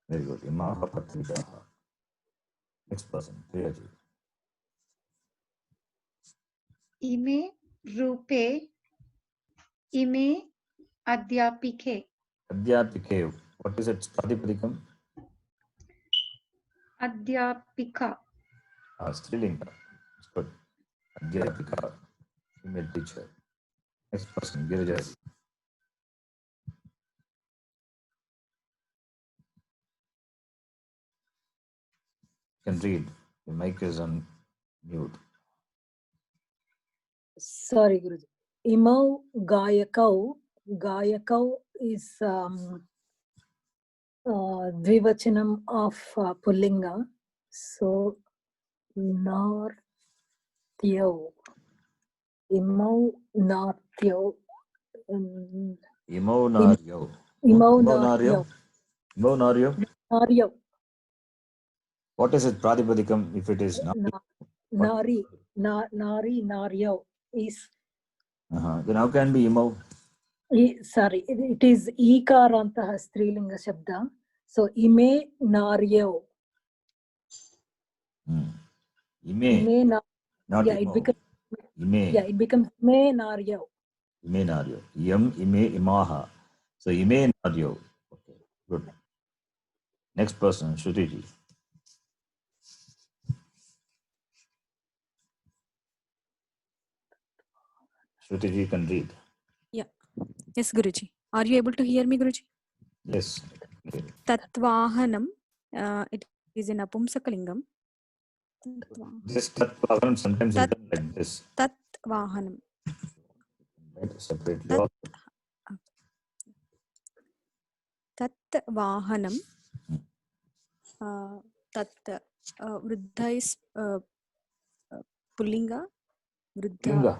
Very good. Imaha patrikaha. Next person, Priyaji. Ime rupe. Ime adhyapike. Adhyapike. What is its pratipadikam? Adhyapika. Strilinga. It's good. Adhyapika. Female teacher. Next person, Girijaji. You can read. The mic is on mute. Sorry, Guruji. Imau Gayakau. Gayakau is Dvivachanam of Pullinga. So, Nartyo. Imau Nartyo. Imau Naryo. Imau Naryo. Imau Naryo. Naryo. What is it pratipadikam if it is not? Nari. Nari Naryo is. Then how can be Imau? Sorry, it is Ikarantaha Strilinga Shabda. So, Ime Naryo. Ime. Not yeah, Imau. it becomes. Ime. Yeah, it becomes Ime Naryo. Ime Naryo. Yam Ime Imaha. So Ime Naryo. Okay, good. Next person, Shrutiji. Shrutiji can read. Yeah. Yes, Guruji. Are you able to hear me, Guruji? Yes. Okay. Tatvahanam. It is in Apumsakalingam. This Tatvahanam sometimes is done like this. Tatvahanam. Right, separately. Tatvahanam. Tat Vruddha is Pullinga. Pullinga.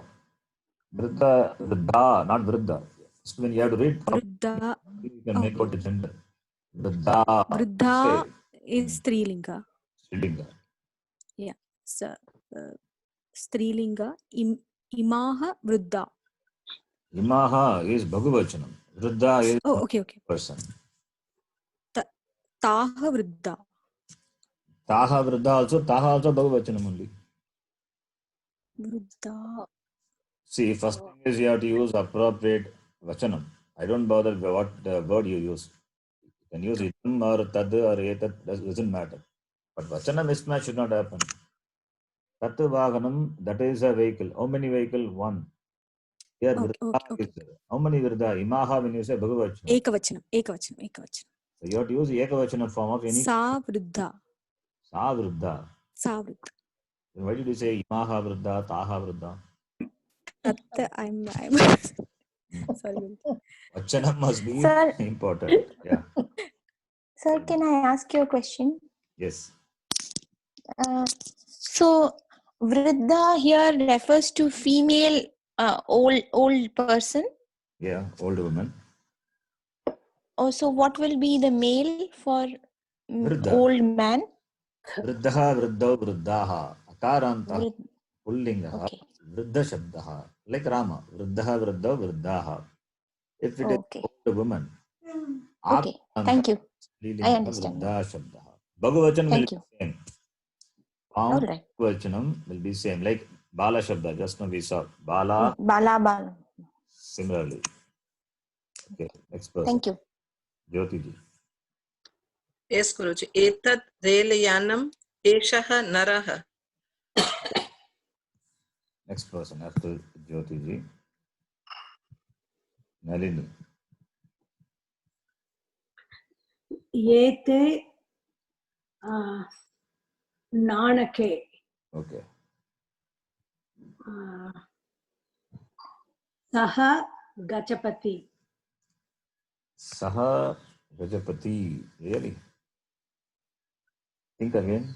Vruddha, not Vruddha. So when you have to read, Vruddha. You can make out the gender. Vruddha. Vruddha is Strilinga. Strilinga. Yeah. So, Strilinga. Imaha Vruddha. Imaha is Bhagavachanam. Vruddha is okay. person. Taha Vruddha. Taha Vruddha also. Taha also Bhagavachanam only. Vruddha. See, first thing is you have to use appropriate vachanam. I don't bother what word you use. can use idam or tad or etat, doesn't matter. But vachana mismatch should not happen. Tat vaganam, that is a vehicle. How many vehicle? One. Here, Vridha is there. How many Vridha? Imaha when you say Bhagavachanam. Ekavachanam. So you have to use Ekavachana form of any. Sa Vruddha. Sa Vruddha. Sa Vruddha. Then why did you say Imaha Vruddha, Taha Vruddha? I'm sorry. Vachana must be Sir. important. Yeah. Sir, can I ask you a question? Yes. So, Vriddha here refers to female old person. Yeah, old woman. Oh, so what will be the male for Vriddha. old man? Vriddha, Vriddha, Vriddaha. Akaranta. Pullingaha. Okay. Vriddha Shabdaha. Like Rama. Vriddha, Vriddha, Vriddaha. If it is old woman. Okay. Thank you. I understand. Vriddha Shabdaha. Bhagavachanam will be same. All right. Bhagavachanam will be same. Like Bala Shabda. Just now we saw. Bala. Bala. Similarly. Okay. Next person. Thank you. Jyoti ji. Yes, Guruji. Etat Relayanam Eshaha Naraha. Next person after Jyoti ji. Nalini. Yete Nanake. Okay. Saha Gachapati. Saha Gajapati. Really? Think again.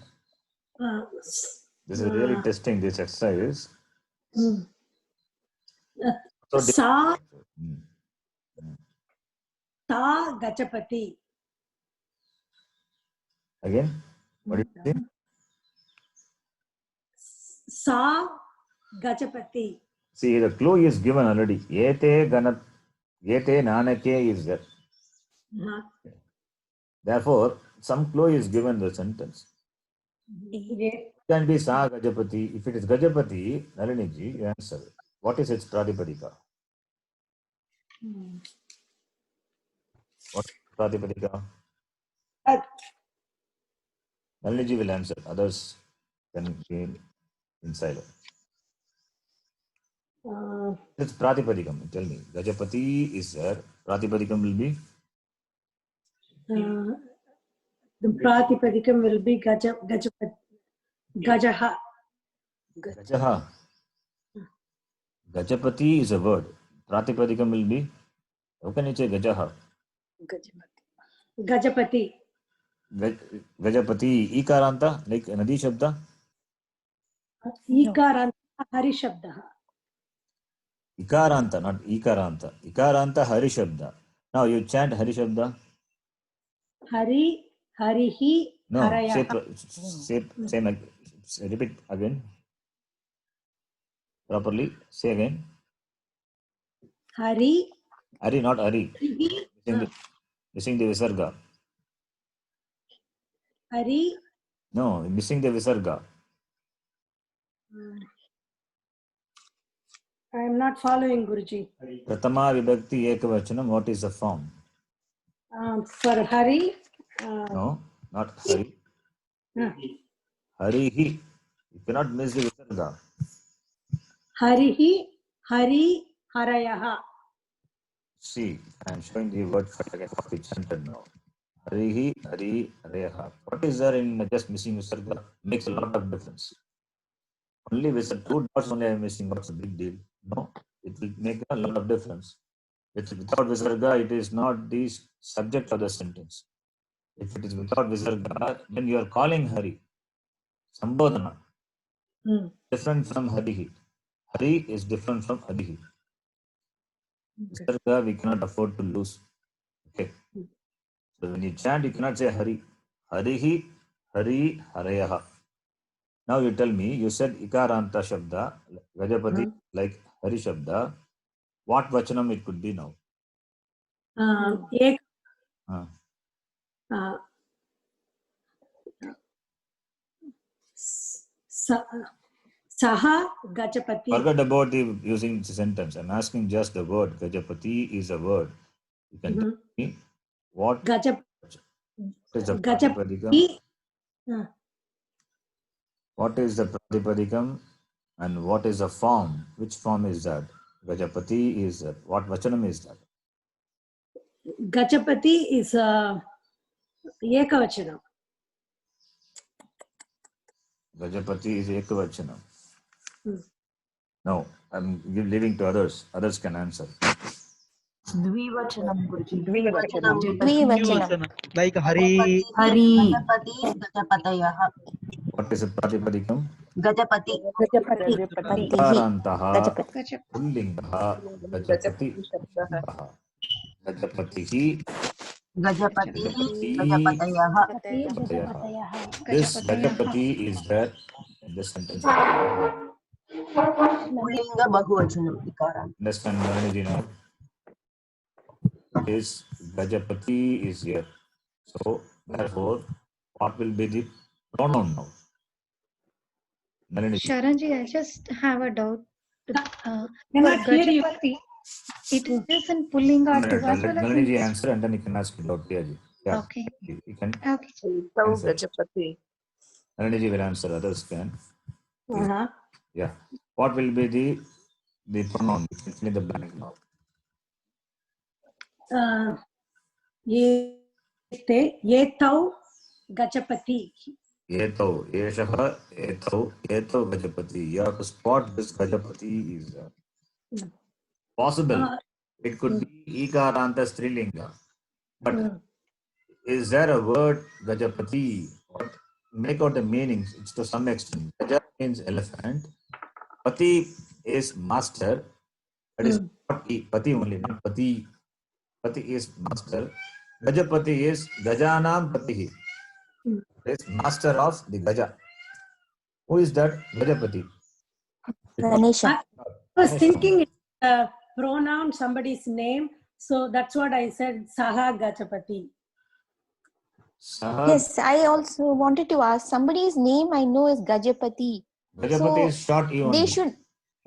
This is really testing this exercise. Sa Gachapati. Again? What did you say? Sa Gachapati. See, the clue is given already. Yete Nanake is there. Therefore, some clue is given in the sentence. It can be Sa Gajapati. If it is Gajapati, Nalini ji, you answer. What is its Pradipadika? What is Pradipadika? Nalini ji will answer. Others can be in silence. It's Pratipadikam. Tell me. Gajapati is there. Pratipadikam will be? The Pratipadikam will be Gajaha. Gajaha. Gajapati is a word. Pratipadikam will be? How can you say Gajaha? Gajapati. Gajapati. Ikaranta, like Nadi Shabda? Ikaranta Hari Shabda. Ikaranta, not Ikaranta. Ikaranta Hari Shabda. Now you chant Hari Shabda. Hari, Harihi, No, Haraya. say repeat again. Properly. Say again. Hari. Hari, not Hari. Missing the Visarga. Hari. No, missing the Visarga. I am not following, Guruji. Pratama Vibhakti Ekavachanam, what is the form? For Hari. No, not Hari. Harihi. You cannot miss the Visarga. Harihi, Hari, Harayaha. See, I am showing the word for what we chanted now. Harihi, Hari, Harayaha. What is there in just missing Visarga? Makes a lot of difference. Only with the 2 dots only I am missing. What's the big deal? No, it will make a lot of difference. Without Visarga, it is not the subject of the sentence. If it is without Visarga, then you are calling Hari. Sambodhana. Different from Harihi. Hari is different from Harihi. Visarga we cannot afford to lose. Okay. So when you chant, you cannot say Hari. Harihi, Hari, Harayaha. Now you tell me, you said Ikaranta Shabda, Gajapati, like Hari Shabda. What Vachanam it could be now? Saha Gajapati. Forget about the using the sentence. I'm asking just the word. Gajapati is a word. You can tell me what Gajapati What is the Gajapati. Pratipadikam? What is the Pratipadikam and what is the form? Which form is that? Gajapati is that. What Vachanam is that? Gajapati is Ekavachanam. Gajapati is Ekavachanam. No, I'm leaving to others. Others can answer. Dvivachanam, Guruji. Dvivachanam. Like Hari. Hari. Gajapatayah. What is a Pratipadikam? Gajapati. Gajapati. Akarantaha Pullingaha Gajapati Gajapatihi Gajapati. Gajapatayah. Gajapatayah. This Gajapati is there in this sentence. Pullinga Bahuvachanam. Understand, Naraniji, now? This Gajapati is here. So, therefore, what will be the pronoun now? Naraniji. Sharanji, I just have a doubt. Cannot hear you. Gajapati, it is in Pullinga too, as Let well as Naraniji in... answer and then you can ask without Priyaji. Yeah. Okay. You can Okay. answer. Gajapati. Naraniji will answer, others can. Uh-huh. Yeah. What will be the pronoun? You can fill in the blank now. Etau Gajapati. Etau, Eshaha, Etau, Etau Gajapati. You have to spot this Gajapati is possible. It could be Ikaranta Strilinga. But is there a word Gajapati? What make out the meanings? It's to some extent. Gaja means elephant. Pati is master. That is Pati. Pati only, not Pati. Pati is master. Gajapati is Gajanam Patihi. Is master of the Gaja. Who is that? Gajapati. Ganesha. I was thinking it's a pronoun, somebody's name. So that's what I said, Saha Gajapati. Yes, I also wanted to ask. Somebody's name I know is Gajapati. Gajapati is short E only.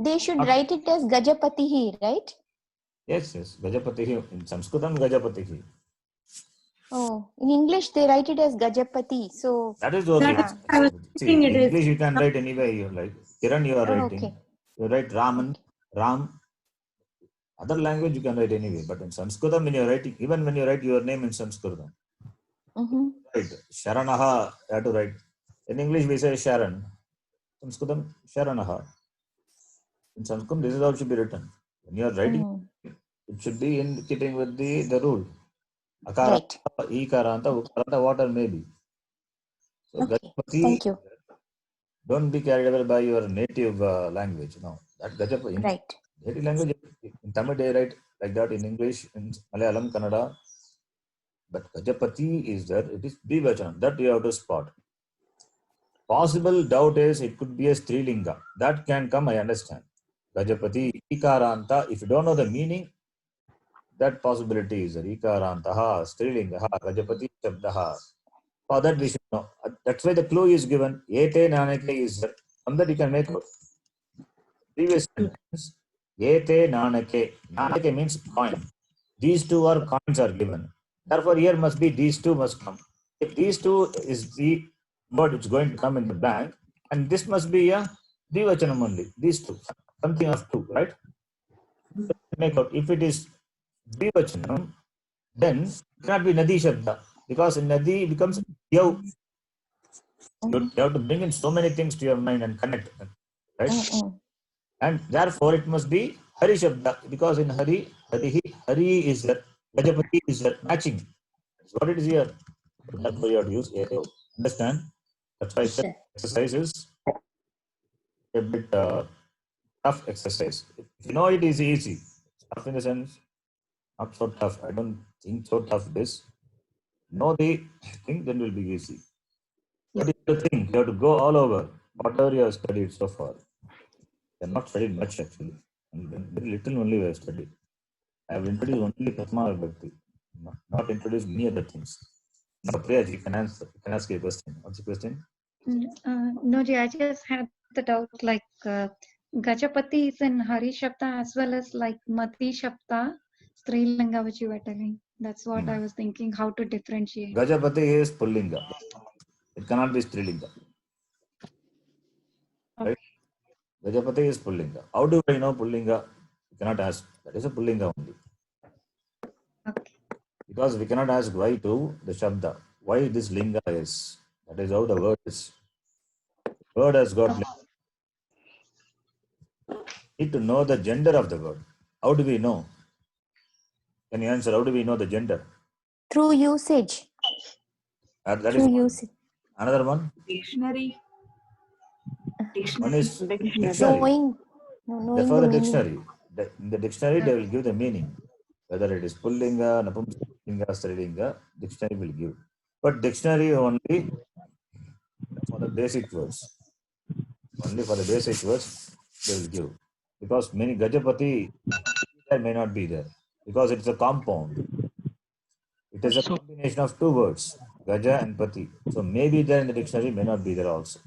They should write it as Gajapatihi, right? Yes. Gajapatihi. In Sanskritam, Gajapatihi. Oh, in English they write it as Gajapati. So that is okay. See, in English you can write anyway you like. Kiran, you are writing. Okay. You write Raman, Ram. Other language you can write anyway. But in Sanskritam, when you are writing, even when you write your name in Sanskritam, right? Sharanaha, you have to write. In English we say Sharan. Sanskritam, Sharanaha. In Sanskritam, this is how it should be written. When you are writing, it should be in keeping with the rule. Akaranta, Ikaranta, Ukaranta, whatever may be. So, Gajapati, thank you. Don't be carried away by your native language. No, that Gajapati. Right. Native language, in Tamil they write like that, in English, in Malayalam, Kannada. But Gajapati is there, it is Dvivachanam. That you have to spot. Possible doubt is it could be a Strilinga. That can come, I understand. Gajapati, Ikaranta, if you don't know the meaning, that possibility is there. Ikarantaha, Strilingaha, Gajapati, Shabdaha. For that we should know. That's why the clue is given. Ete Nanake is there. From that you can make out. Previous sentence. Ete Nanake. Nanake means coin. These two are coins are given. Therefore, here must be these two must come. If these two is the word which is going to come in the blank, and this must be a Dvivachanam only. These two. Something of two, right? So make out. If it is Dvivachanam, then it cannot be Nadi Shabda. Because Nadi becomes Yav. You have to bring in so many things to your mind and connect. Right? And therefore it must be Hari Shabda. Because in Hari is there. Gajapati is there. Matching. That's what it is here. Therefore you have to use Yav. Understand? That's why I said exercise is a bit tough exercise. If you know it is easy. Tough in the sense, not so tough. I don't think so tough this. Know the thing, then it will be easy. But you have to think, you have to go all over, whatever you have studied so far. You have not studied much actually. And very little only we have studied. I have introduced only Pratma Bhakti, not introduced many other things. Now, Priya, you can answer. You can ask a question. What's the question? No, Ji, I just had the doubt like Gajapati is in Hari Shabda as well as like Mati Shabda, Strilinga, which you were telling. That's what I was thinking, how to differentiate. Gajapati is Pullinga. It cannot be Strilinga. Right? Gajapati is Pullinga. How do I know Pullinga? You cannot ask. That is a Pullinga only. Because we cannot ask why to the Shabda. Why this Linga is. That is how the word is. Word has got linga. Need to know the gender of the word. How do we know? Can you answer? How do we know the gender? Through usage. That is Through one. usage. Another one? Dictionary. One is dictionary. Knowing Therefore, the the meaning. dictionary. In the dictionary, they will give the meaning. Whether it is Pullinga, Napumsalinga, Strilinga, dictionary will give. But dictionary only for the basic words. Only for the basic words they will give. Because many Gajapati may not be there. Because it's a compound. It is a combination of two words, Gaja and Pati. So maybe there in the dictionary, may not be there also.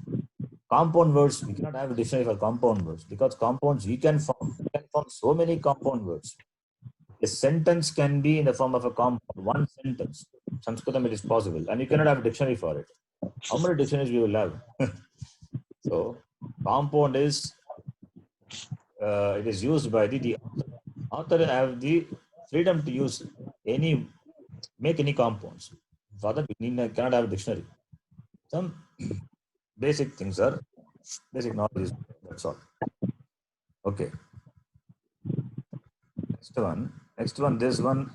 Compound words, we cannot have a dictionary for compound words because compounds we can form. We can form so many compound words. A sentence can be in the form of a compound, one sentence. Sanskritam it is possible, and you cannot have a dictionary for it. How many dictionaries we will have? So, compound is it is used by the author have the freedom to use make any compounds. For that, we cannot have a dictionary. Some basic things are basic knowledge. That's all. Okay. Next one. This one.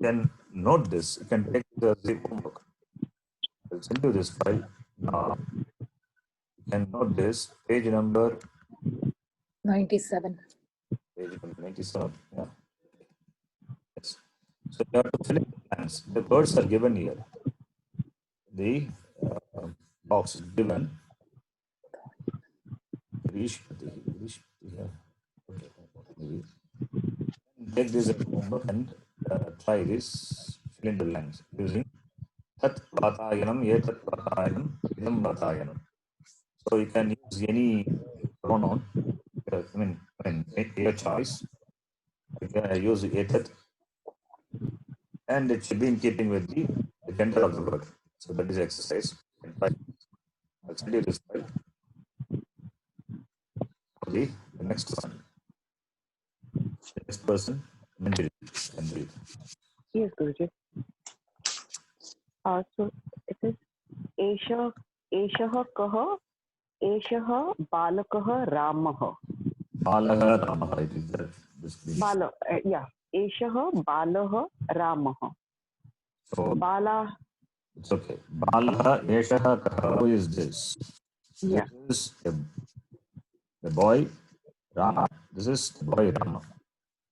You can note this. You can take the homework. I'll send you this file now. You can note this. Page number 97. Page number 97. Yeah. Yes. So you have to fill in the blanks. The words are given here. The box is given. Take this as homework and try this. Fill in the blanks using Tat Vatayanam, Etat Vatayanam, Idam Vatayanam. So you can use any pronoun. I mean, your choice. You can use Etat, and it should be in keeping with the gender of the word. So that is exercise. I'll send you this file. The next one. Next person, Manjari. Yes, Guruji. So it is Eshah Kah, Eshah Balakah Ramah. Balakah Ramah. It is that. Yeah. Eshah Balah Ramah. So Bala. It's okay. Balah Eshah Kah. Who is this? Yeah. This is the boy Rama. This is the boy Rama.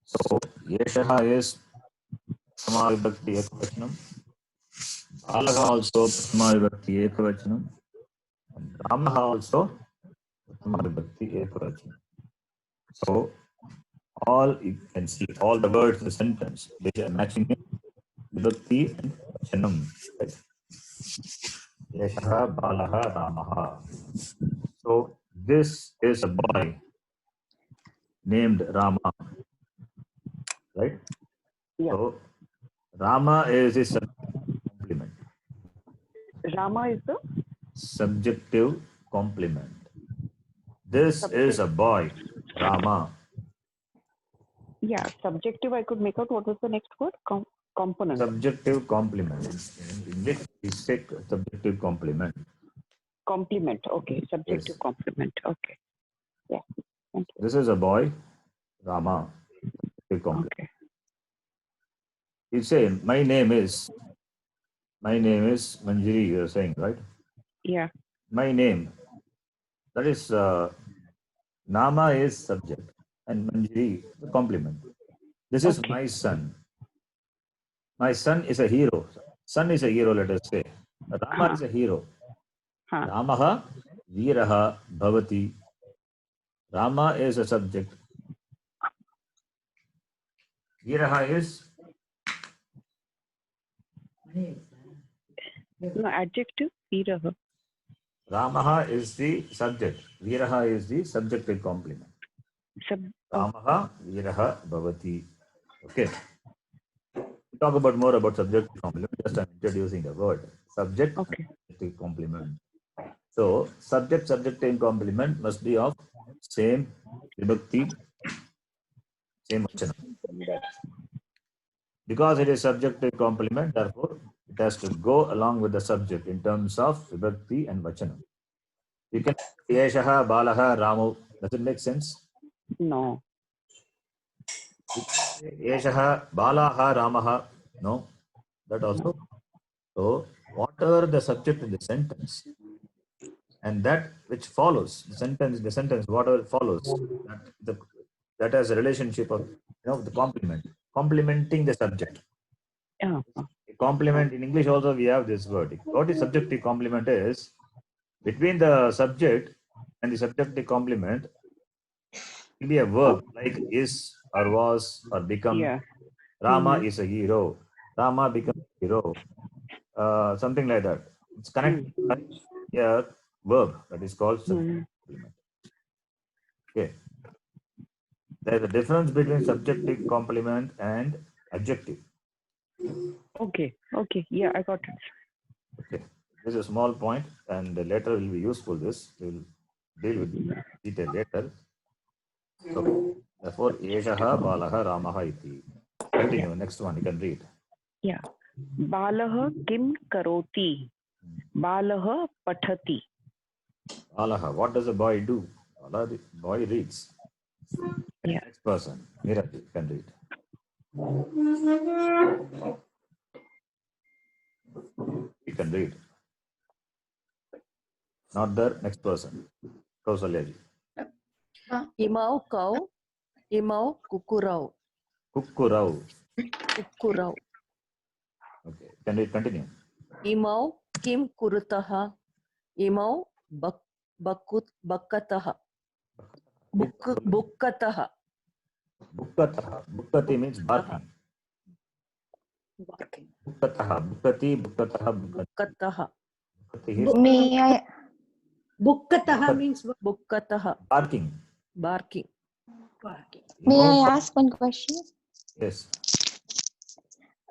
So Yeshaha is Pratama Vibhakti Ekavachanam. Balaha also Pratama Vibhakti Ekavachanam. And Ramaha also Pratama Vibhakti Ekavachanam. So all you can see, all the words in the sentence, they are matching Vibhakti and Vachanam. Right? Yeshaha Balaha Ramaha. So this is a boy named Rama. Right? Yeah. So Rama is a subjective complement. Rama is the subjective complement. This is a boy, Rama. Yeah, subjective. I could make out. What was the next word? Component. Subjective complement. In English, we say subjective complement. Complement. Okay. Subjective complement. Okay. Yeah. Thank you. This is a boy, Rama. Okay. You say, my name is Manjari, you are saying, right? Yeah. My name. That is, Nama is subject and Manjari the complement. This is my son. My son is a hero. Son is a hero, let us say. Rama is a hero. Ramaha Veeraha Bhavati. Rama is a subject. Veeraha is no adjective. Veeraha. Ramaha is the subject. Veeraha is the subjective complement. Ramaha Veeraha Bhavati. Okay. talk about more about subjective complement. Just I'm introducing the word subject. Okay. Subjective complement. So subjective complement must be of same vibhakti, same vachana. Because it is subjective complement, therefore it has to go along with the subject in terms of vibhakti and vachana. You can Yeshaha, Balaha, Ramu. Does it make sense? No. Yeshaha, Balaha, Ramaha. No. That also. So whatever the subject in the sentence and that which follows the sentence, whatever follows, that has a relationship of the complement, complementing the subject. Yeah. Complement in English also we have this word. What is subjective complement is between the subject and the subjective complement will be a verb like is or was or become. Yeah. Rama is a hero. Rama becomes a hero. Something like that. It's connected by a verb that is called subjective complement. Okay. There's a difference between subjective complement and adjective. Okay. Okay. Yeah, I got it. Okay. This is a small point, and later will be useful. This we will deal with detail later. So, therefore, Yeshaha, Balaha, Ramaha iti. Continue. Next one, you can read. Yeah. Balaha kim karoti. Balaha pathati. Balaha, what does a boy do? The boy reads. Yeah. Next person, Miraji, you can read. You can read. Not there. Next person, Kausalyaji. Imau kau, imau kukurau. Kukkurau. Kukurau. Okay. Can we continue? Imau kim kurutaha, imau bakkataha. Bukkataha. Bukkataha. Bukkati means barking. Barking. Bukkataha. Bukkati, bukkataha, Bukkataha. May I? Bukkataha means what? Bukkataha. Barking. Barking. May I ask one question? Yes.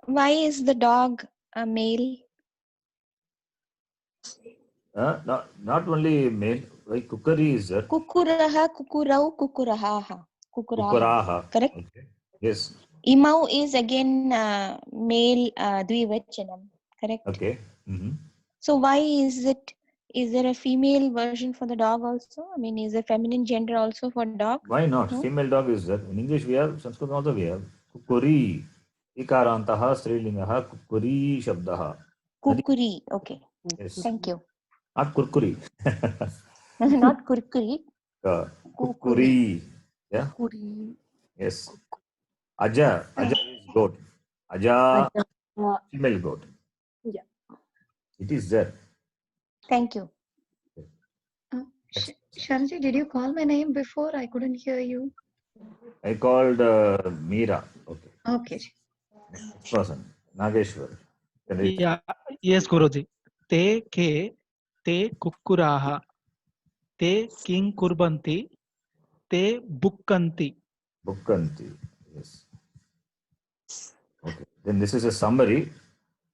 Why is the dog a male? Not only male, like kukari is there. Kukuraha, kukurau, kukuraha. Kukuraha. Correct? Okay. Yes. Imau is again male dvivachanam. Correct? Okay. Mm-hmm. So why is it? Is there a female version for the dog also? I mean, is there feminine gender also for dog? Why not? No? Female dog is there. In English we have, Sanskrit also we have. Kukuri. Ikarantaha strilingaha kukuri shabdaha. Kukuri. Okay. Yes. Thank you. Not kurkuri. Not kurkuri. Kukuri. Yeah. Kukuri. Yes. Aja. Aja is goat. Aja, female goat. Yeah. It is there. Thank you. Sharji, did you call my name before? I couldn't hear you. I called Meera. Okay. Okay. Next person, Nageshwar. Yeah. Yes, Guruji. Te kukkuraha. Te king kurbanti. Te bukkanti. Bukkanti. Yes. Okay. Then this is a summary.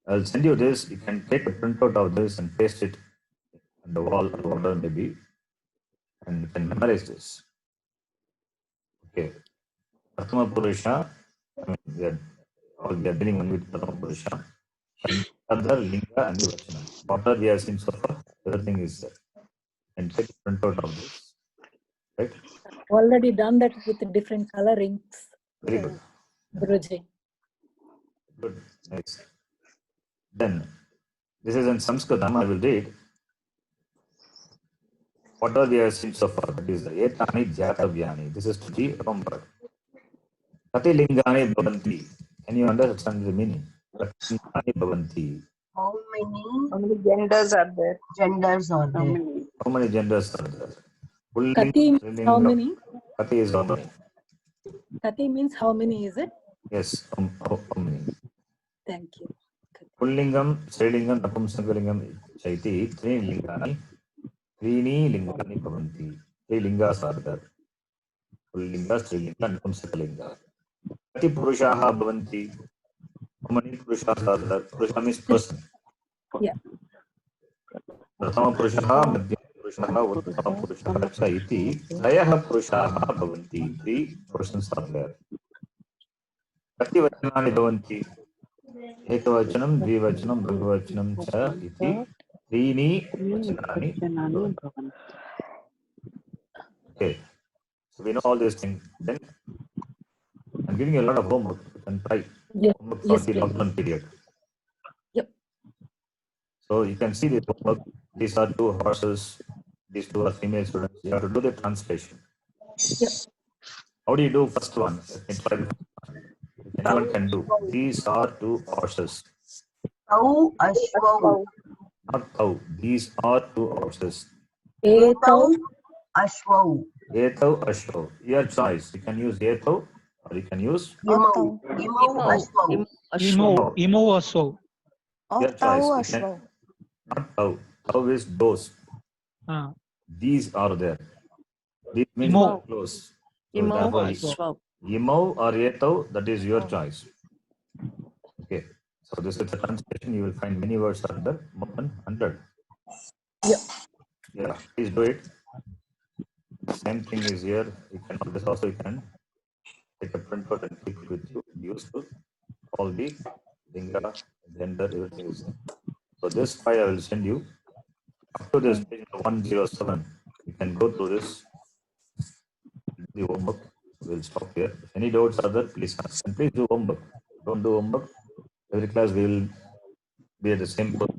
I'll send you this. You can take a printout of this and paste it on the wall or whatever maybe, and you can memorize this. Okay. Prathama Purusha. I mean, we are dealing only with Prathama Purusha. And other Linga and Vachana. Whatever we have seen so far, everything is there. And take a printout of this. Right? Already done that with different colorings. Very good. Guruji. Good. Nice. Then, this is in Sanskritam. I will read. Whatever we have seen so far, that is the Etani Jatavyani. This is to be remembered. Kati Lingani Bhavanti. Can you understand the meaning? Kati Lingani Bhavanti. How many genders are there? Genders are there. How many genders are there? Kati means how many? Kati is how many? Kati means how many is it? Yes, how many? Thank you. Pullingam, Strilingam, Napumsakalingam, Chaiti, Trini Lingani Bhavanti. Three lingas are there. Pullinga, Strilinga, Napumsakalinga. Kati Purushaha Bhavanti. How many Purushas are there? Purusha means person. Yeah. Prathama Purushaha, Madhyama Purushaha, Uttama Purushaha cha iti Trayah Purushaha bhavanti. 3 persons are there. Kati vachanani bhavanti? Ekavachanam, dvivachanam, bahuvachanam cha iti Trini vachanani bhavanti. Okay. So we know all these things. Then I'm giving you a lot of homework. You can try. Yeah. Homework Yes, for the please. lockdown period. Yep. So you can see the homework. These are 2 horses. These 2 are female students. You have to do the translation. Yep. How do you do first one? Let me try. If anyone can do. These are 2 horses. Tau ashwau. Not cow. These are 2 horses. Etau ashwau. Etau ashwau. Your choice. You can use etau or you can use Imau. Imau ashwau. Imo also. Your choice. You can, not cow. Cow is those. These are there. These means Imo. close. Imo So ashwau. Imo or etau, that is your choice. Okay. So this is the translation. You will find many words are there, more than 100. Yeah. Yeah, please do it. Same thing is here. You can this also you can take a printout and keep it with you. Use to all the linga, gender, everything is there. So this file I will send you. Up to this page 107. You can go through this. The homework. We'll stop here. If any doubts are there, please ask. And please do homework. Don't do homework. Every class we will be at the same level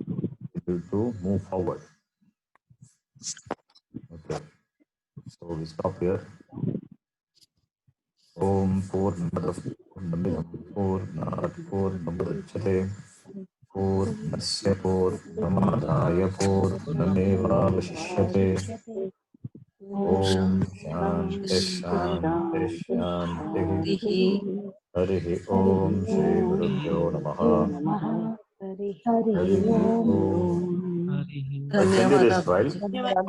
to move forward. Okay. So we stop here. Om Purnamadav Purnamidam Purnat Purnamudachyate Purnasya Purnamadaya Purnameva Vashishyate. Om Shanti Shanti Shanti. Harihi Om Shri Gurubhyo Namaha. Harihi Om. I send you this file. Dhanyawad.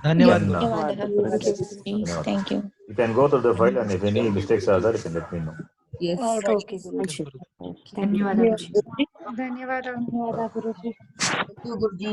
Dhanyawad. Thank you. You can go to the file and if any mistakes are there, you can let me know. Yes. Okay. ಧನ್ಯವಾದ ಧನ್ಯವಾದ ಗುರುಜಿ. Thank you, Guruji.